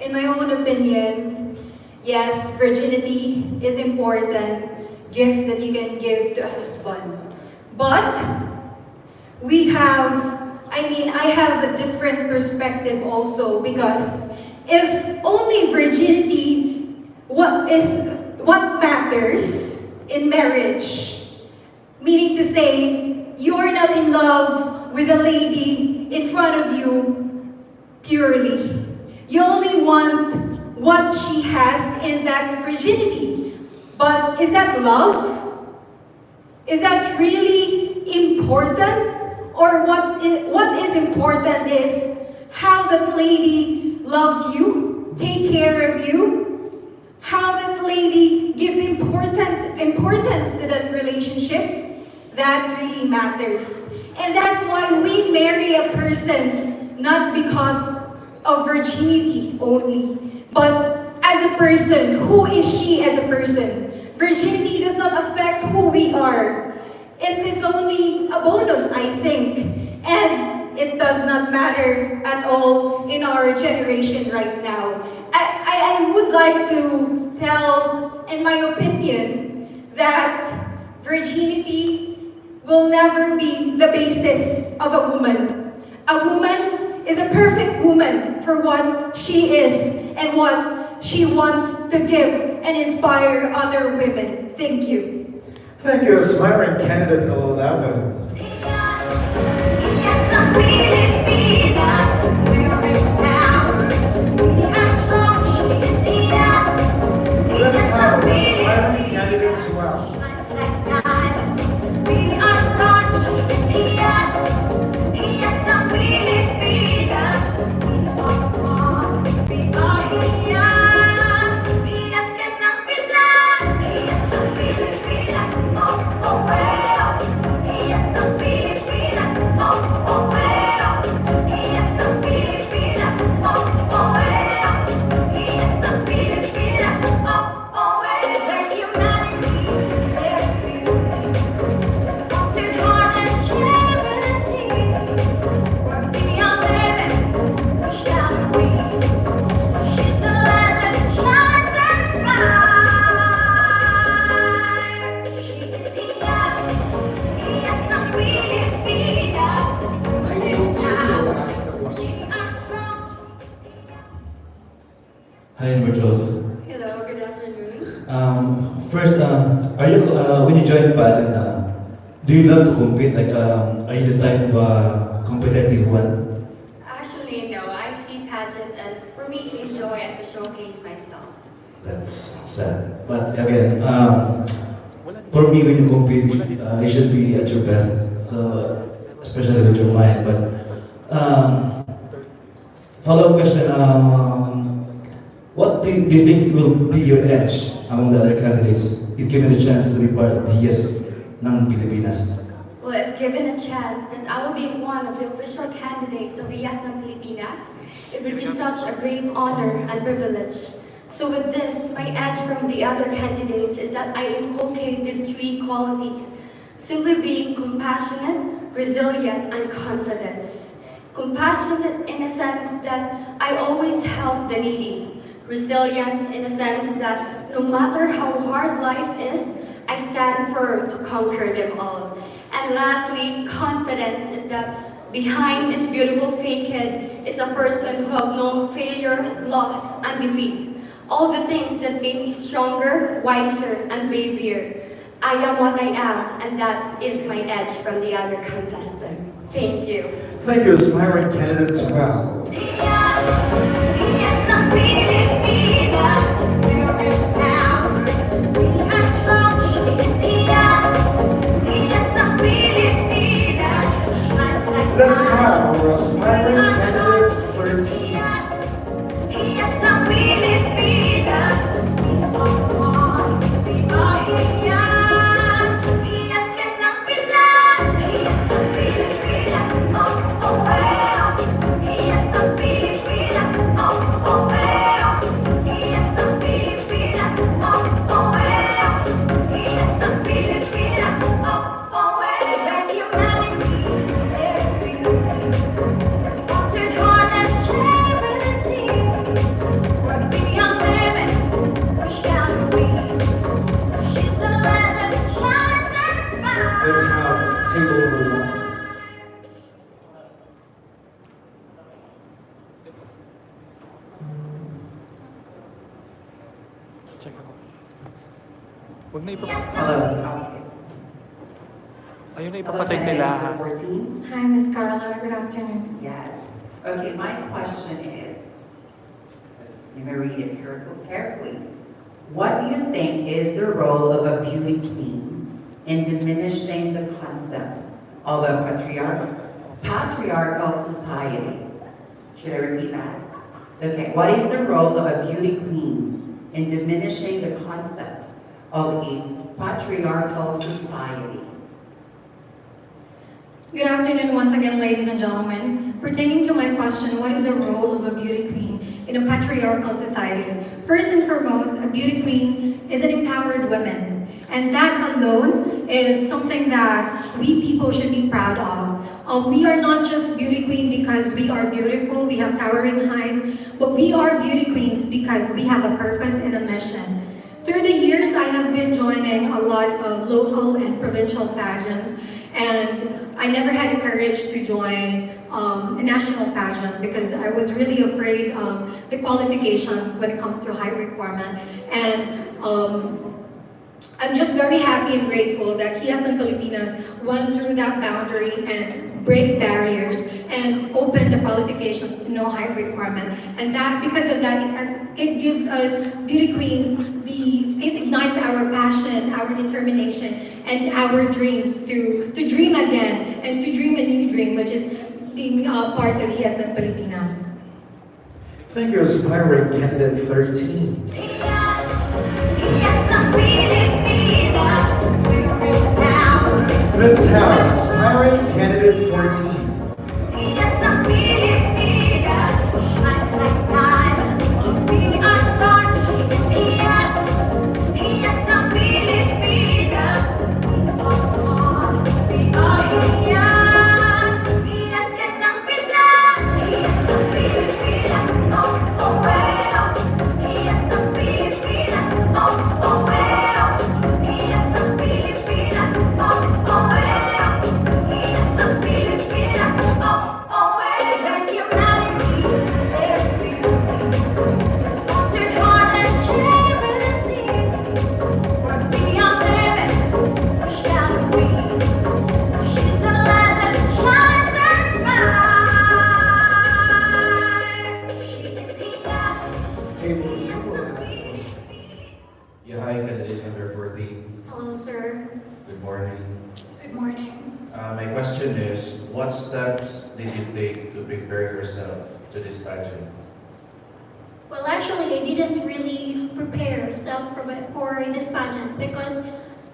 In my own opinion, yes, virginity is important gift that you can give to a husband. But I have a different perspective also, because if only virginity what matters in marriage, meaning to say you're not in love with a lady in front of you purely. You only want what she has, and that's virginity. But is that love? Is that really important? Or what is important is how that lady loves you, take care of you, how that lady gives importance to that relationship. That really matters. And that's why we marry a person, not because of virginity only, but as a person. Who is she as a person? Virginity does not affect who we are. It is only a bonus, I think. And it does not matter at all in our generation right now. I would like to tell, in my opinion, that virginity will never be the basis of a woman. A woman is a perfect woman for what she is and what she wants to give and inspire other women. Thank you. Thank you, aspiring candidate 11. Hiyas ng Pilipinas, we're empowered. We are strong, she is Hiyas. Let's Hiyas have ng aspiring Pilipinas, candidate 12. shines like diamond. We are strong, she is Hiyas. Hiyas ng Pilipinas, we are one. We are Hiyas. Hiyas ka ng Pinas. Hiyas ng Pilipinas, oh, oh, well. Hiyas ng Pilipinas, oh, oh, well. Hiyas ng Pilipinas, oh, oh, well. Hiyas ng Pilipinas, oh, oh, well. There's humanity, there's beauty, fostered heart and charity. Work beyond limits, push down the weeds. She's the land that shines and inspires. She is Hiyas, Hiyas ng Pilipinas. Table 2 will ask the question. We are strong. Hi, number 12. Hello, good afternoon. First, are you when you join pageant, do you love to compete? Like, are you the type of competitive one? Actually, no. I see pageant as for me to enjoy and to showcase myself. That's sad. But again, for me, when you compete, you should be at your best. So, especially with your mind. But follow-up question: what do you think will be your edge among the other candidates if given the chance to be part of Hiyas ng Pilipinas? Well, if given a chance that I will be one of the official candidates of Hiyas ng Pilipinas, it would be such a great honor and privilege. So with this, my edge from the other candidates is that I inculcate these three qualities: simply being compassionate, resilient, and confidence. Compassionate in a sense that I always help the needy. Resilient in a sense that no matter how hard life is, I stand firm to conquer them all. And lastly, confidence is that behind this beautiful facade is a person who have known failure, loss, and defeat. All the things that made me stronger, wiser, and braver. I am what I am, and that is my edge from the other contestant. Thank you. Thank you, aspiring candidate 12. Hiyas ng Pilipinas, we're empowered. We are strong, she is Hiyas. Hiyas ng Pilipinas, shines like Let's diamond. have our aspiring candidate 13. Hiyas ng Pilipinas, we are one. We are Hiyas. Hiyas ka ng Pinas. Hiyas ng Pilipinas, oh, oh, well. Hiyas ng Pilipinas, oh, oh, well. Hiyas ng Pilipinas, oh, oh, well. Hiyas ng Pilipinas, oh, oh, well. There's humanity, there's beauty, fostered heart and charity. Work beyond limits, push down the weeds. She's the land that shines and Let's inspires. have table number 1. Check ako. Huwag na Ayun na ipapatay sila. Hi, Miss Carla. Good afternoon. Yes. Okay, my question is, let me read it carefully. What do you think is the role of a beauty queen in diminishing the concept of a patriarchal society? Should I repeat that? Okay, what is the role of a beauty queen in diminishing the concept of a patriarchal society? Good afternoon once again, ladies and gentlemen. Pertaining to my question, what is the role of a beauty queen in a patriarchal society? First and foremost, a beauty queen is an empowered woman. And that alone is something that we people should be proud of. We are not just beauty queen because we are beautiful, we have towering heights, but we are beauty queens because we have a purpose and a mission. Through the years, I have been joining a lot of local and provincial pageants, and I never had the courage to join a national pageant because I was really afraid of the qualification when it comes to height requirement. And I'm just very happy and grateful that Hiyas and Pilipinas went through that boundary and break barriers and open the qualifications to no height requirement. And that, because of that, it gives us beauty queens, it ignites our passion, our determination, and our dreams to dream again and to dream a new dream, which is being part of Hiyas and Pilipinas. Thank you, aspiring candidate 13. Let's have aspiring candidate 14. Yeah, hi, candidate number 14. Hello, sir. Good morning. Good morning. My question is, what steps did you take to prepare yourself to this pageant? Well, actually, I didn't really prepare ourselves for this pageant because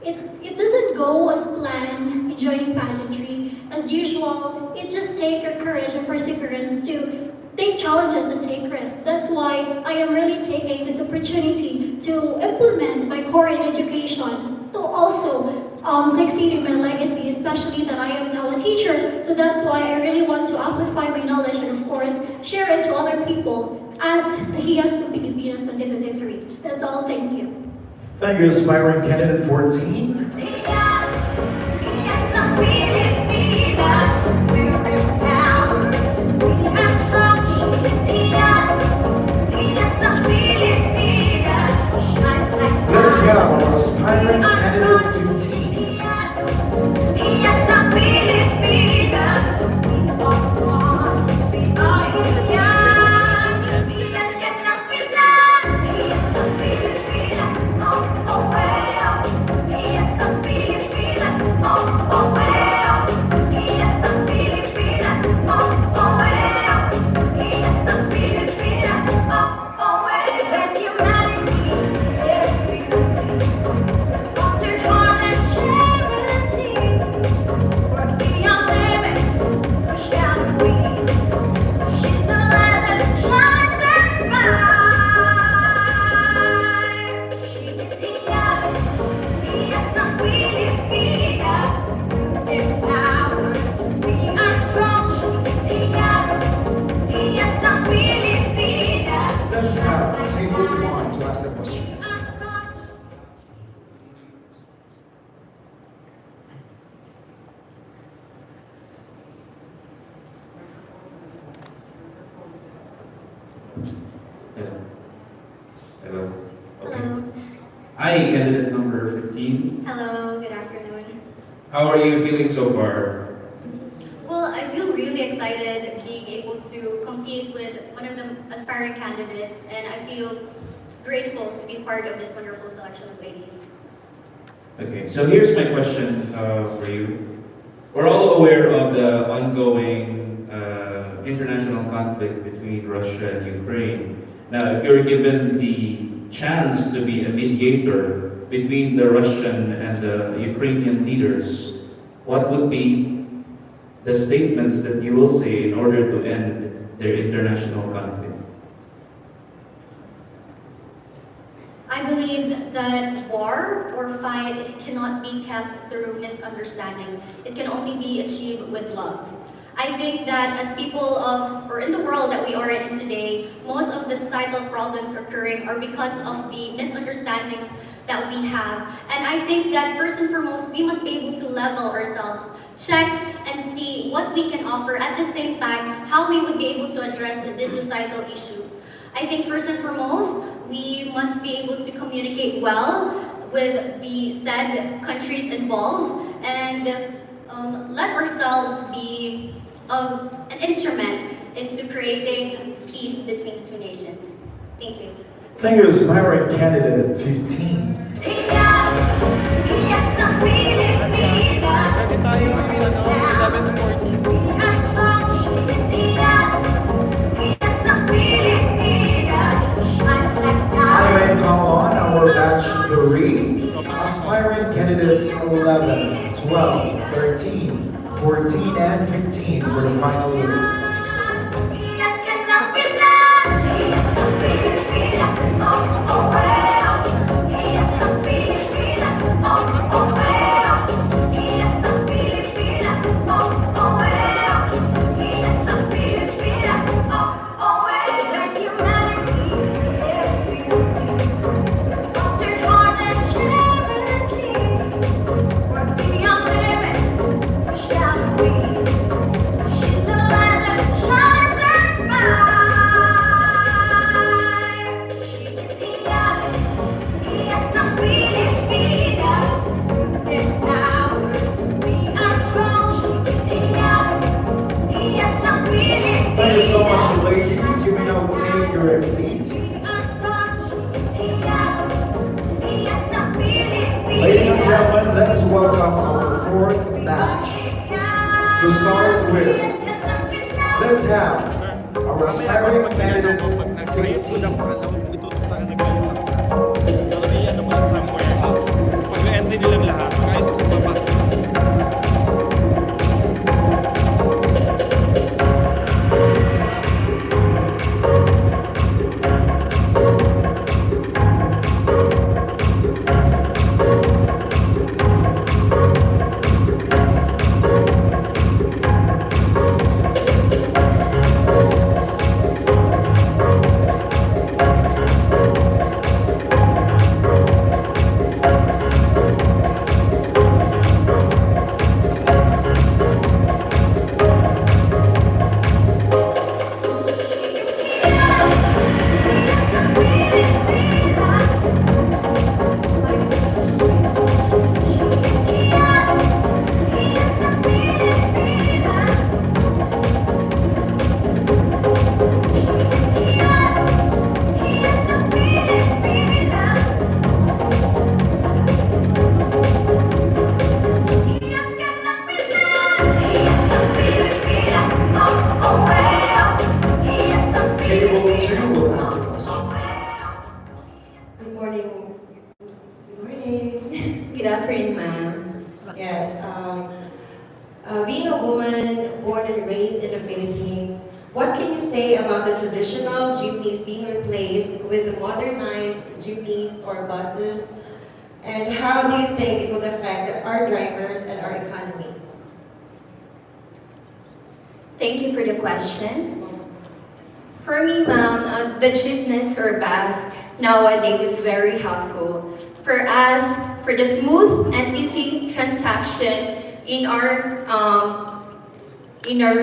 it doesn't go as planned in joining pageantry. As usual, it just takes your courage and perseverance to take challenges and take risks. That's why I am really taking this opportunity to implement my core in education to also succeed in my legacy, especially that I am now a teacher. So that's why I really want to amplify my knowledge and of course share it to other people as the Hiyas ng Pilipinas 2023. That's all, thank you. Thank you, aspiring candidate 14. Let's have our aspiring candidate 15. Let's have table 1 to ask the question. Hello. Okay. Hi, candidate number 15. Hello, good afternoon. How are you feeling so far? Well, I feel really excited being able to compete with one of the aspiring candidates, and I feel grateful to be part of this wonderful selection of ladies. Okay, so here's my question for you. We're all aware of the ongoing international conflict between Russia and Ukraine. Now, if you're given the chance to be a mediator between the Russian and the Ukrainian leaders, what would be the statements that you will say in order to end their international conflict? I believe that war or fight cannot be kept through misunderstanding. It can only be achieved with love. I think that as people of, or in the world that we are in today, most of the societal problems occurring are because of the misunderstandings that we have. And I think that first and foremost, we must be able to level ourselves, check and see what we can offer, at the same time, how we would be able to address these societal issues. I think first and foremost, we must be able to communicate well with the said countries involved and let ourselves be an instrument into creating peace between the two nations. Thank you. Thank you, aspiring candidate 15. I may call on our batch 3, aspiring candidates 11, 12, 13, 14, and 15 for the final loop. Thank you so much, ladies. You may now take your seat. Ladies and gentlemen, let's welcome our fourth batch. To start with, let's have our aspiring candidate 16. Good afternoon, ma'am. Yes, being a woman born and raised in the Philippines, what can you say about the traditional jeepneys being replaced with the modernized jeepneys or buses? And how do you think it will affect our drivers and our economy? Thank you for the question. For me, ma'am, the jeepneys or bus nowadays is very helpful for us, for the smooth and easy transaction in our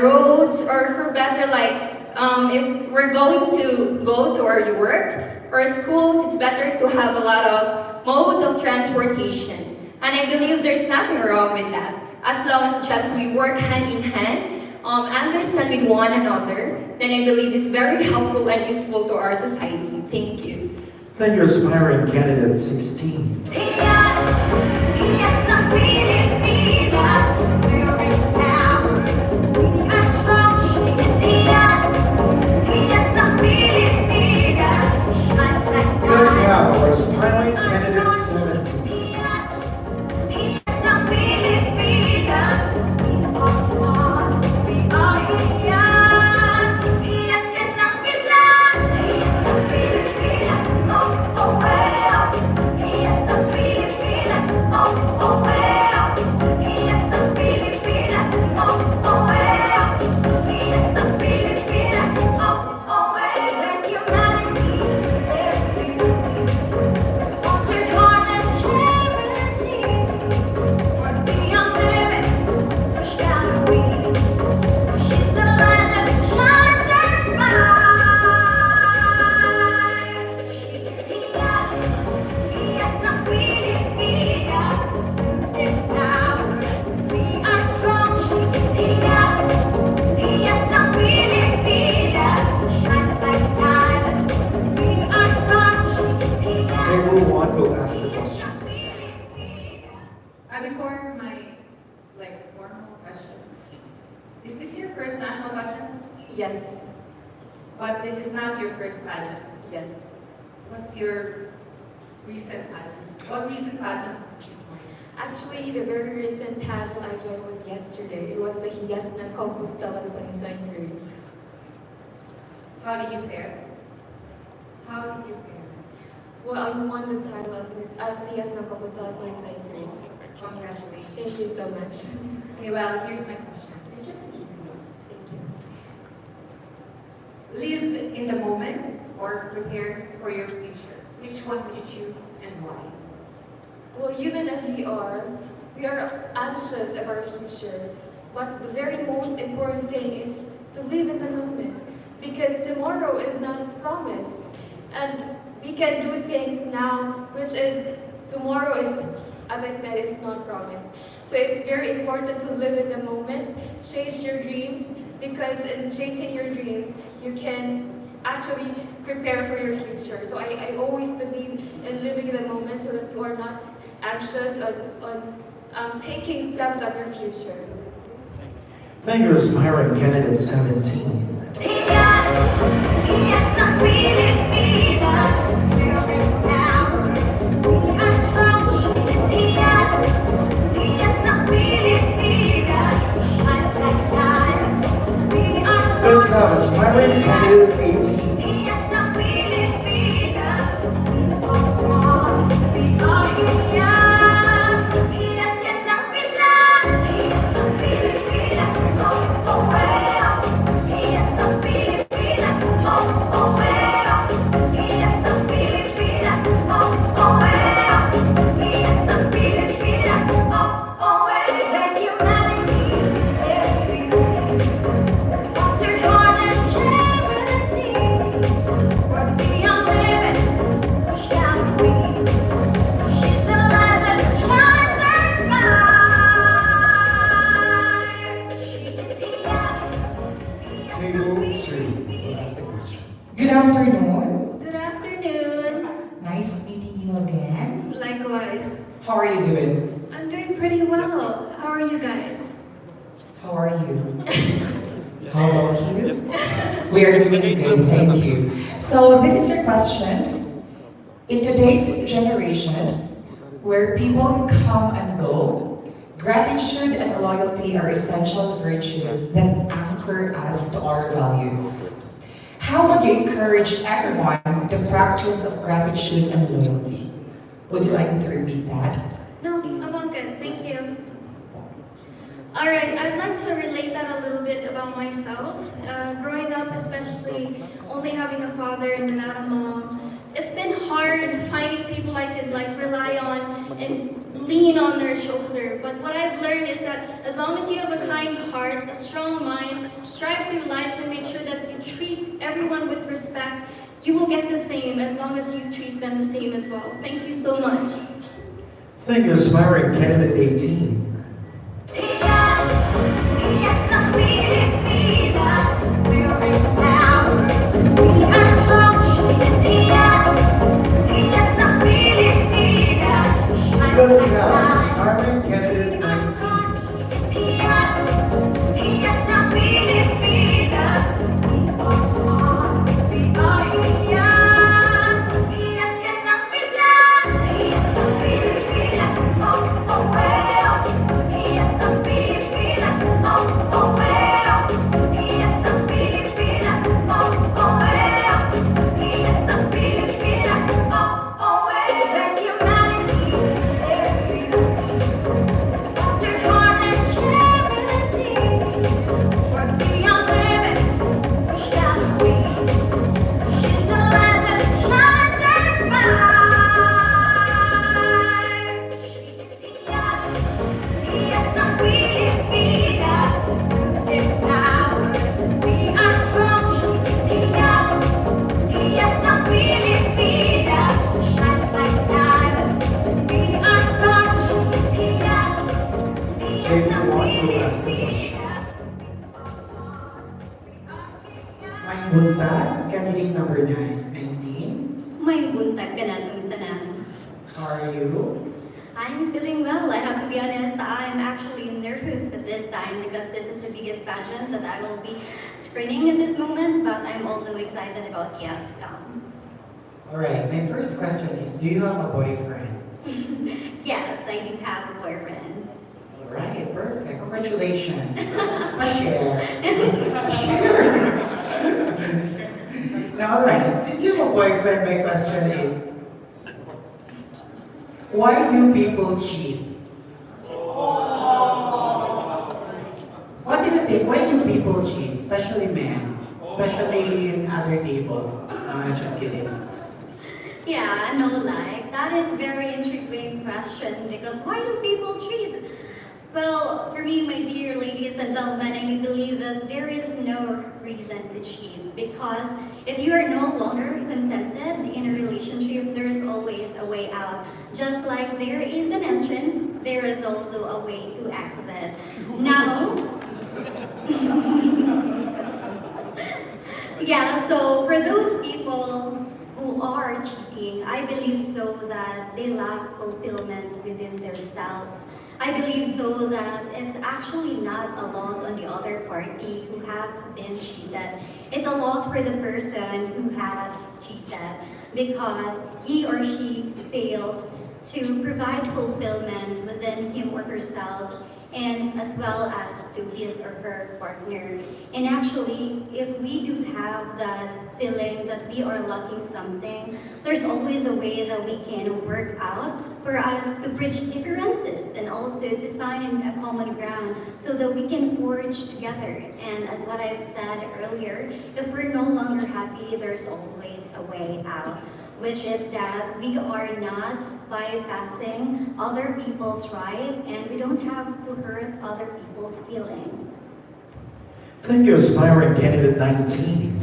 roads, or for better, like if we're going to go to our work or schools, it's better to have a lot of modes of transportation. And I believe there's nothing wrong with that, as long as just we work hand in hand, understand with one another, then I believe it's very helpful and useful to our society. Thank you. Thank you, aspiring candidate 16. Let's have our aspiring candidate 17. Is this your first national pageant? Yes. But this is not your first pageant. Yes. What's your recent pageant? What recent pageants did you join? Actually, the very recent pageant I joined was yesterday. It was the Hiyas ng Compostela 2023. How did you fare? How did you fare? Well, I won the title as Hiyas ng Compostela 2023. Congratulations. Thank you so much. Okay, well, here's my question. It's just an easy one. Thank you. Live in the moment or prepare for your future. Which one would you choose and why? Well, human as we are anxious of our future. But the very most important thing is to live in the moment. Because tomorrow is not promised. And we can do things now, which is, tomorrow is, as I said, is not promised. So it's very important to live in the moment, chase your dreams, because in chasing your dreams, you can actually prepare for your future. So I always believe in living in the moment so that you are not anxious on taking steps on your future. Thank you, aspiring candidate 17. Hiyas ng Pilipinas, we're proud. We are strong, she's Hiyas. Hiyas ng Pilipinas, shines like diamonds. We are strong. Let's have aspiring candidate 18. Hiyas ng Pilipinas, we are Hiyas. Hiyas ka ng Pinas, Hiyas ng Pilipinas, oh, oh, well. Hiyas ng Pilipinas, oh, oh, well. Hiyas ng Pilipinas, oh, oh, well. Hiyas ng Pilipinas, oh, oh, well. There's humanity, there's beauty, fostered heart and charity. Work beyond limits, push down the weeds. She's the light that shines and inspires. She is Hiyas. Table 2. We'll ask the question. Good afternoon. Good afternoon. Nice meeting you again. Likewise. How are you doing? I'm doing pretty well. How are you guys? How are you? How about you? We are doing good, thank you. So this is your question. In today's generation, where people come and go, gratitude and loyalty are essential virtues that anchor us to our values. How would you encourage everyone the practice of gratitude and loyalty? Would you like me to repeat that? No, I'm all good. Thank you. Alright, I'd like to relate that a little bit about myself. Growing up, especially only having a father and not a mom, it's been hard finding people I could rely on and lean on their shoulder. But what I've learned is that as long as you have a kind heart, a strong mind, strive through life and make sure that you treat everyone with respect, you will get the same as long as you treat them the same as well. Thank you so much. Thank you, aspiring candidate 18. Hiyas ng Pilipinas, we're proud. We are strong, she's Hiyas. Hiyas ng Pilipinas, shines Let's like have diamonds. aspiring candidate 19. She's Hiyas. Hiyas ng Pilipinas, we are Hiyas. Hiyas ka ng Pinas, Hiyas ng Pilipinas, oh, oh, well. Hiyas ng Pilipinas, oh, oh, well. Hiyas ng Pilipinas, oh, oh, well. Hiyas ng Pilipinas, oh, oh, well. There's humanity, there's beauty, fostered heart and charity. Work beyond limits, push down the weeds. She's the light that shines and inspires. She is Hiyas, Hiyas ng Pilipinas, we're proud. We are strong, she is Hiyas. Hiyas ng Pilipinas, shines like diamonds. We are stars, she is Hiyas. Hiyas Table ng 1 will ask the question. Pilipinas. May buntag, candidate number 19. May buntag ka natong tanan. How are you? I'm feeling well. I have to be honest, I'm actually nervous at this time because this is the biggest pageant that I will be screening at this moment, but I'm also excited about the outcome. Alright, my first question is, do you have a boyfriend? Yes, I do have a boyfriend. Alright, perfect. Congratulations. Share. Share. Now, alright, since you have a boyfriend, my question is, why do people cheat? What do you think? Why do people cheat? Especially men. Especially in other tables. Just kidding. Yeah, no lie. That is very intriguing question because why do people cheat? Well, for me, my dear ladies and gentlemen, I do believe that there is no reason to cheat because if you are no longer contented in a relationship, there's always a way out. Just like there is an entrance, there is also a way to exit. Now, yeah, so for those people who are cheating, I believe so that they lack fulfillment within themselves. I believe so that it's actually not a loss on the other party who have been cheated. It's a loss for the person who has cheated because he or she fails to provide fulfillment within him or herself and as well as to his or her partner. And actually, if we do have that feeling that we are lacking something, there's always a way that we can work out for us to bridge differences and also to find a common ground so that we can forge together. And as what I've said earlier, if we're no longer happy, there's always a way out, which is that we are not bypassing other people's right and we don't have to hurt other people's feelings. Thank you, aspiring candidate 19.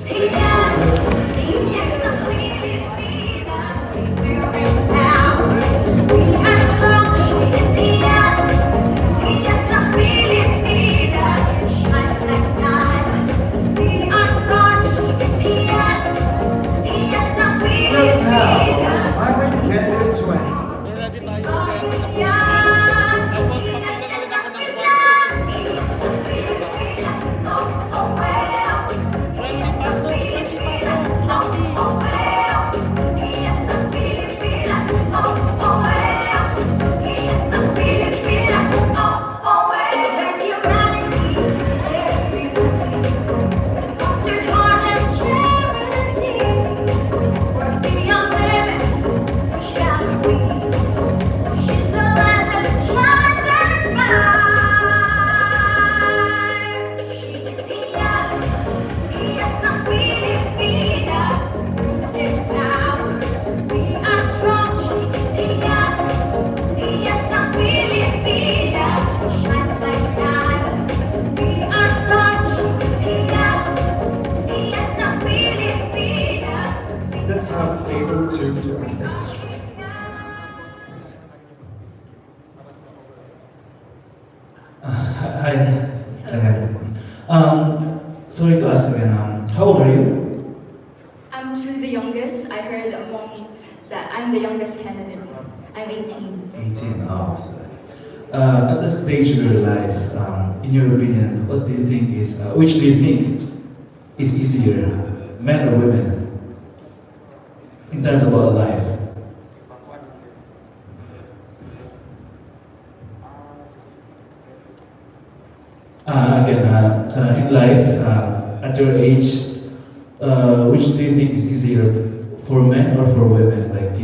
Let's have aspiring candidate 20. Let's have able to ask the question. Hi. Sorry to ask again. How old are you? I'm actually the youngest. I heard among that I'm the youngest candidate. I'm 18. 18. Oh, sorry. At this stage of your life, in your opinion, what do you think is, which do you think is easier, men or women, in terms of our life? In life, at your age, which do you think is easier, for men or for women? Like,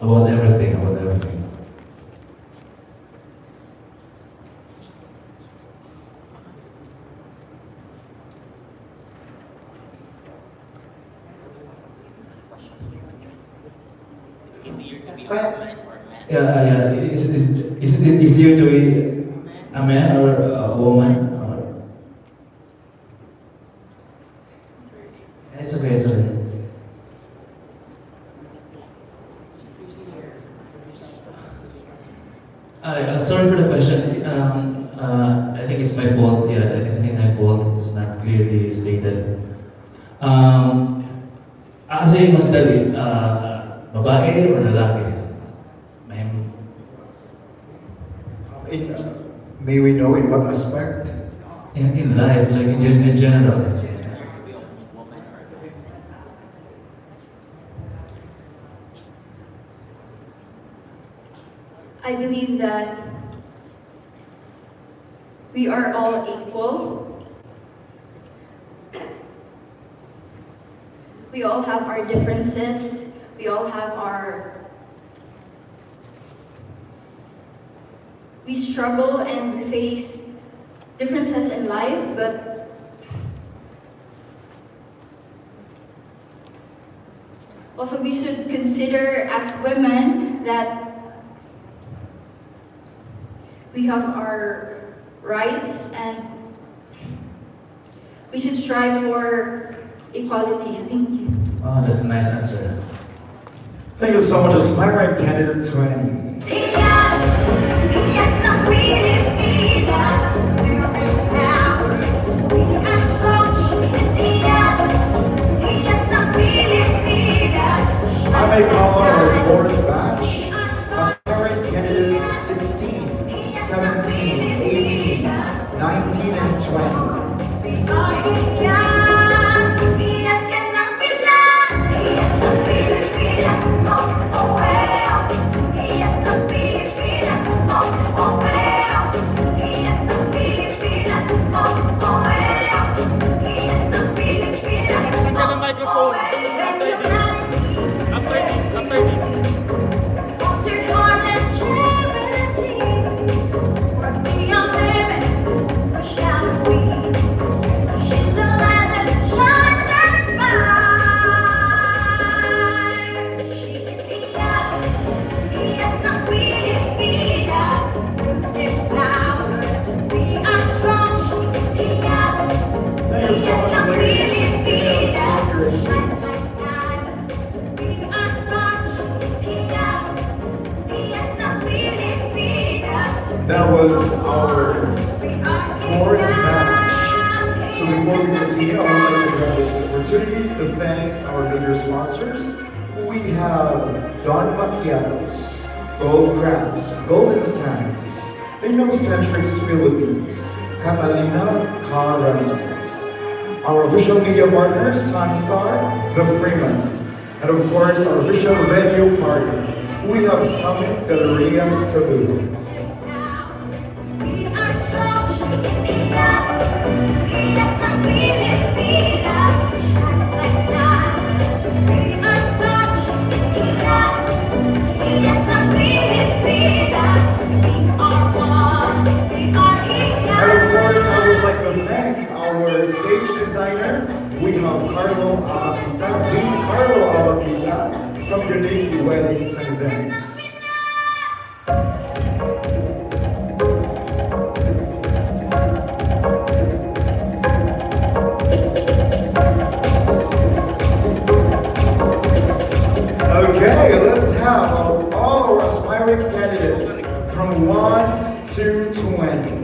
about everything. Yeah. Is it easier to be a man or a woman? It's okay. Sorry for the question. I think it's my fault. Yeah, I think it's my fault. It's not clearly stated. Kasi mas dali, babae or lalaki? May we know in what aspect? In life, like in general. I believe that we are all equal. We all have our differences. We all have we struggle and we face differences in life, but also we should consider as women that we have our rights and we should strive for equality. Thank you. Oh, that's a nice answer. Thank you so much, aspiring candidate 20. Hiyas ng Pilipinas, moving power. We are strong, she's Hiyas. Hiyas ng Pilipinas. I may call our fourth batch, aspiring candidates 16, 17, 18, 19, and 20. We are Hiyas. Hiyas ka ng Pinas. Hiyas ng Pilipinas. Oh, oh, well. Hiyas ng Pilipinas. Oh, oh, well. Hiyas ng Pilipinas. Oh, oh, well. Hiyas ng Pilipinas. Ito ng microphone. After this. Foster harm and charity. Work beyond limits. Push down the weeds. She's the land that shines and inspires. She is Hiyas. Hiyas ng Pilipinas. Moving power. We are strong. She is Hiyas. Thank you so Hiyas much, ng ladies. Pilipinas. Great. Shines like diamonds. We are stars. She is Hiyas. Hiyas ng Pilipinas. That was our We are fourth batch. So before we continue, I would like to grab this opportunity to thank our major sponsors. We have Don Macchiatos, Gold Grabs, Golden Sands, Innocentrics Philippines, Catalina Car Rentals, our official media partner, Sunstar, The Freeman, and of course our official venue partner. We have Summit Galleria Cebu. We are strong, she is Hiyas. Hiyas ng Pilipinas. Shines like diamonds. We are stars, she is Hiyas. Hiyas ng Pilipinas. We are one, we are And of course, I would Hiyas. like to thank our stage designer. We have Carlo Abakita, from Unique Weddings and Events. Okay, let's have all our aspiring candidates from 1 to 20.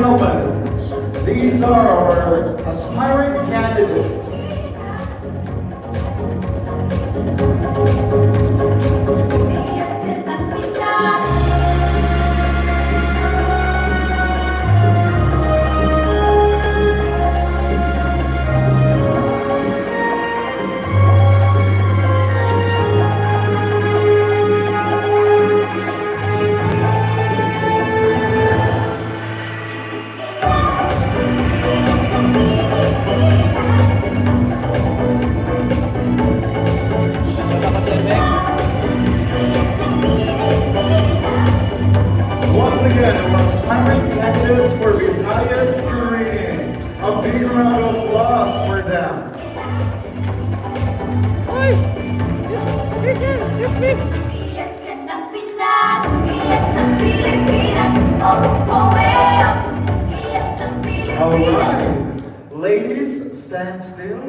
gentlemen, these are our aspiring candidates. Once again, our aspiring candidates for Visayas screening. A big round of applause for them. Hiyas ka ng Pinas, hiyas ng Pilipinas, oh, oh, eh, oh. Hiyas ng Pilipinas. Alright, ladies, stand still,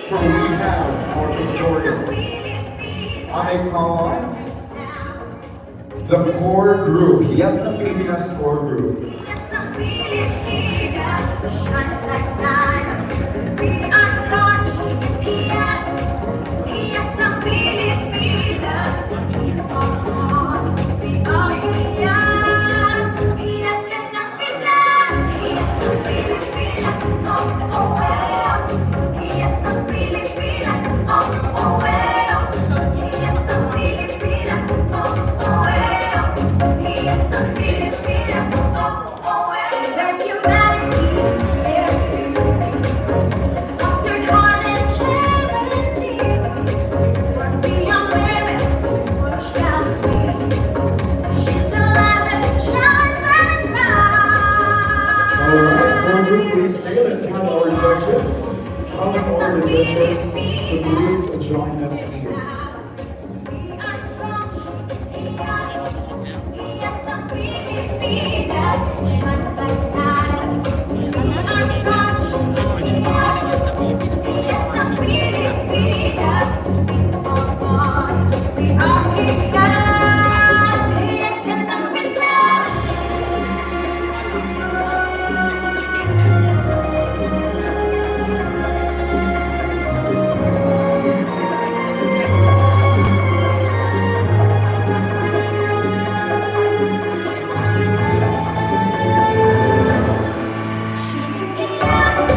for we have our Victoria. I may call on the core group, Hiyas ng Pilipinas core group. Hiyas ng Pilipinas, shines like diamonds. We are stars, hiyas, hiyas. Hiyas ng Pilipinas, we are hiyas. Hiyas ka ng Pinas, hiyas ng Pilipinas, oh, oh, eh, oh. Hiyas ng Pilipinas, oh, oh, eh, oh. Hiyas ng Pilipinas, oh, oh, eh, oh. Hiyas ng Pilipinas, oh, oh, eh. There's humanity, there's beauty, fostered heart and charity. We're beyond limits, what shall it be? She's the light that shines and is bright. Alright, core group, please stay. Let's have our judges. Come forward, the judges, to please join us here. We are strong, she's hiyas. Hiyas ng Pilipinas, shines like diamonds. We are stars, she's hiyas. Hiyas ng Pilipinas, we are one. We are hiyas. Hiyas ka ng Pinas. She's hiyas.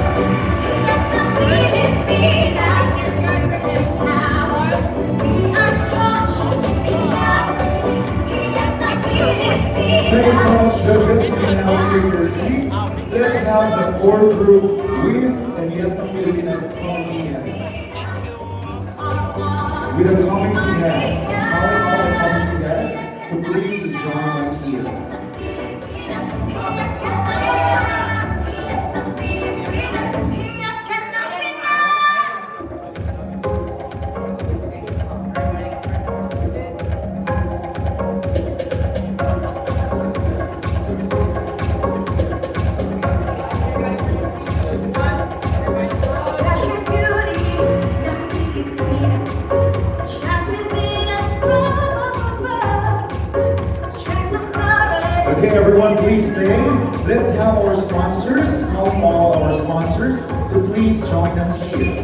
Hiyas ng Pilipinas, strength and power. We are strong, she's hiyas. Hiyas ng Pilipinas. Thank you so much, judges. You can now take your seats. Let's have the core group with the Hiyas ng Pilipinas committee heads. With the committee heads, calling all the committee heads to please join us here. Treasure beauty, the Pilipinas, shines within us from above. Strength and courage. Okay, everyone, please stay. Let's have our sponsors, call all our sponsors to please join us here.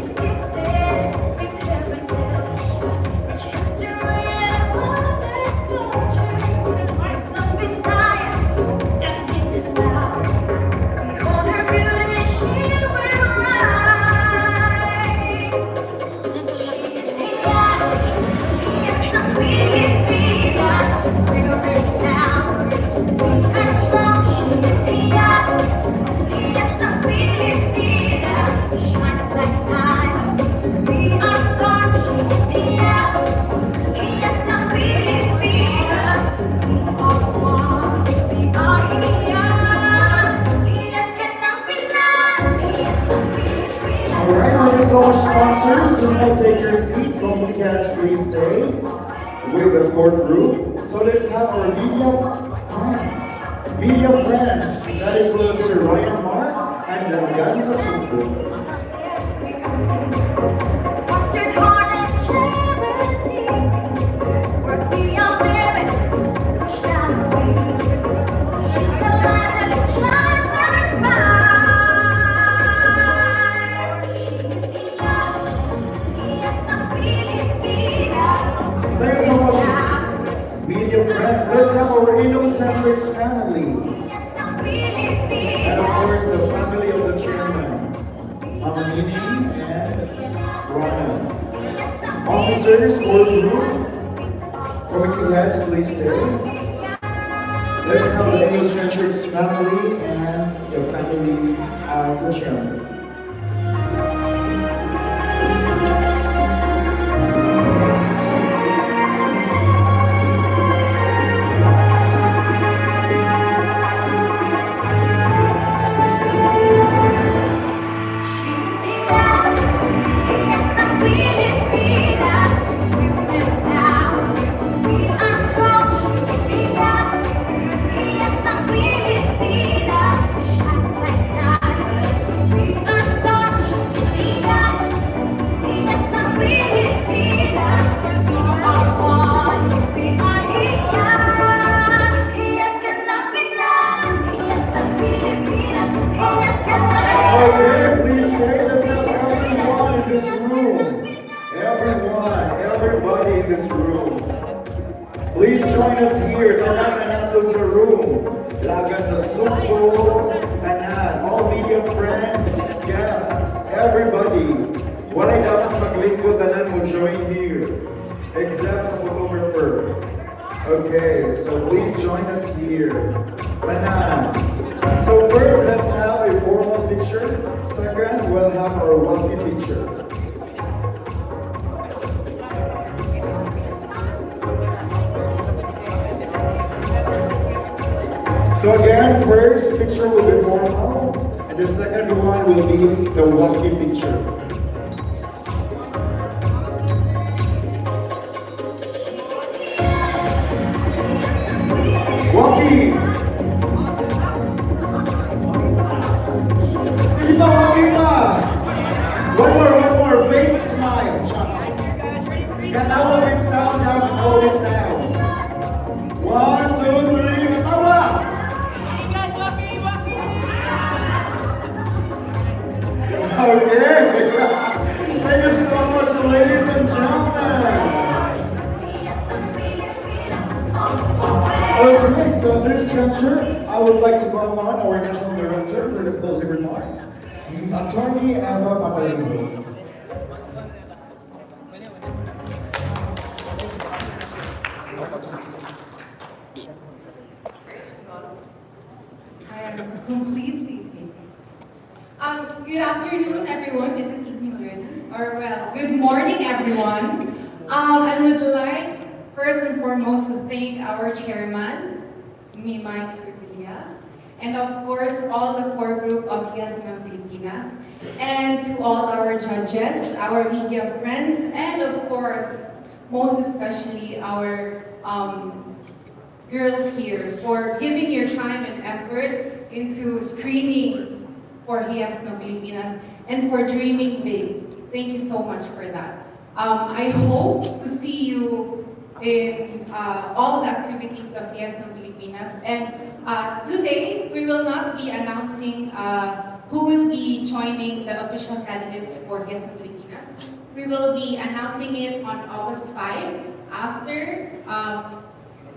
Some Visayas and Mindanao. Behold her beauty, she will rise. She's hiyas, hiyas ng Pilipinas. We're renowned, we are strong. She's hiyas, hiyas ng Pilipinas. Shines like diamonds, we are stars. She's hiyas, hiyas ng Pilipinas. We are one, we are hiyas. Hiyas ka ng Pinas, hiyas ng Pilipinas. Alright, thank you so much, sponsors. So now take your seat. Committee heads, please stay with the core group. So let's have our media friends. Media friends, that includes Sir Ryan Mark and Gansa Cebu. Fostered heart and charity. We're beyond limits, what shall it be? She's the light that shines and is let's have our Innocentrics family. And of course, the family of the chairman, Mama Nini and Rana. Officers or group, committee heads, please stay. Let's have the Innocentrics family and the family of the chairman. Okay, please stay. Let's have everyone in this room. Everybody in this room. Please join us here. Tanan na sa room. Lagan sa Cebu. Tanan. All media friends, guests, everybody. Walay dapat maglingkod, tanan mo join here. Except sa photographer. Okay, so please join us here. Tanan. So first, let's have a formal picture. Second, we'll have our walking picture. So again, first picture will be formal, and the second one will be the walking picture. Walking! Sige pa, walking pa! One more, fake smile. Katawa with sound, katawa with sound. 1, 2, 3, katawa! Okay, thank you so much, ladies and gentlemen. Okay, so this juncture, I would like to call on our National Director for the closing remarks, Attorney Eva Papalingo. I am completely good afternoon, everyone. Is it evening already? Or well, good morning, everyone. I would like first and foremost to thank our chairman, Mimay Trivia, and of course all the core group of Hiyas ng Pilipinas, and to all our judges, our media friends, and of course, most especially our girls here for giving your time and effort into screening for Hiyas ng Pilipinas and for dreaming big. Thank you so much for that. I hope to see you in all the activities of Hiyas ng Pilipinas. And today, we will not be announcing who will be joining the official candidates for Hiyas ng Pilipinas. We will be announcing it on August 5 after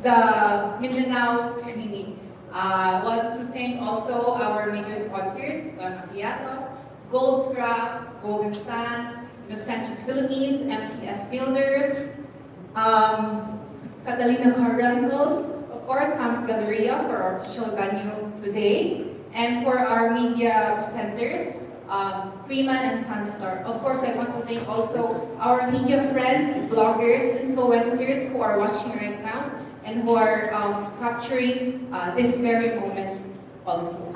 the Mindanao screening. I want to thank also our major sponsors, Hiyas, Gold Scrap, Golden Sands, Innocentrics Philippines, MCS Builders, Catalina Car Rentals, of course, Galleria for our official venue today, and for our media presenters, Freeman and Sunstar. Of course, I want to thank also our media friends, bloggers, influencers who are watching right now and who are capturing this very moment also.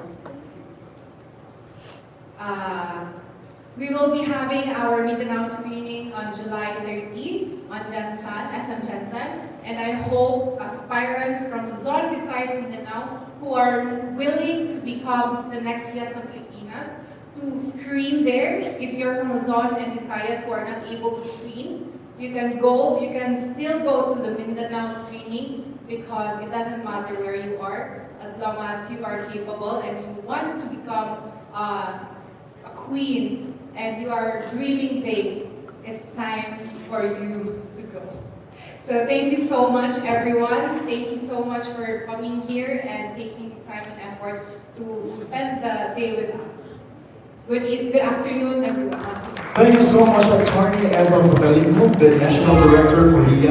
We will be having our Mindanao screening on July 30 on Jansan, SM Jansan, and I hope aspirants from Luzon, Visayas, Mindanao who are willing to become the next Hiyas ng Pilipinas to screen there. If you're from Luzon and Visayas who are not able to screen, you can still go to the Mindanao screening because it doesn't matter where you are as long as you are capable and you want to become a queen and you are dreaming big. It's time for you to go. So thank you so much, everyone. Thank you so much for coming here and taking time and effort to spend the day with us. Good afternoon, everyone. Thank you so much, Attorney Eva Bugalingo, the National Director for Hiyas.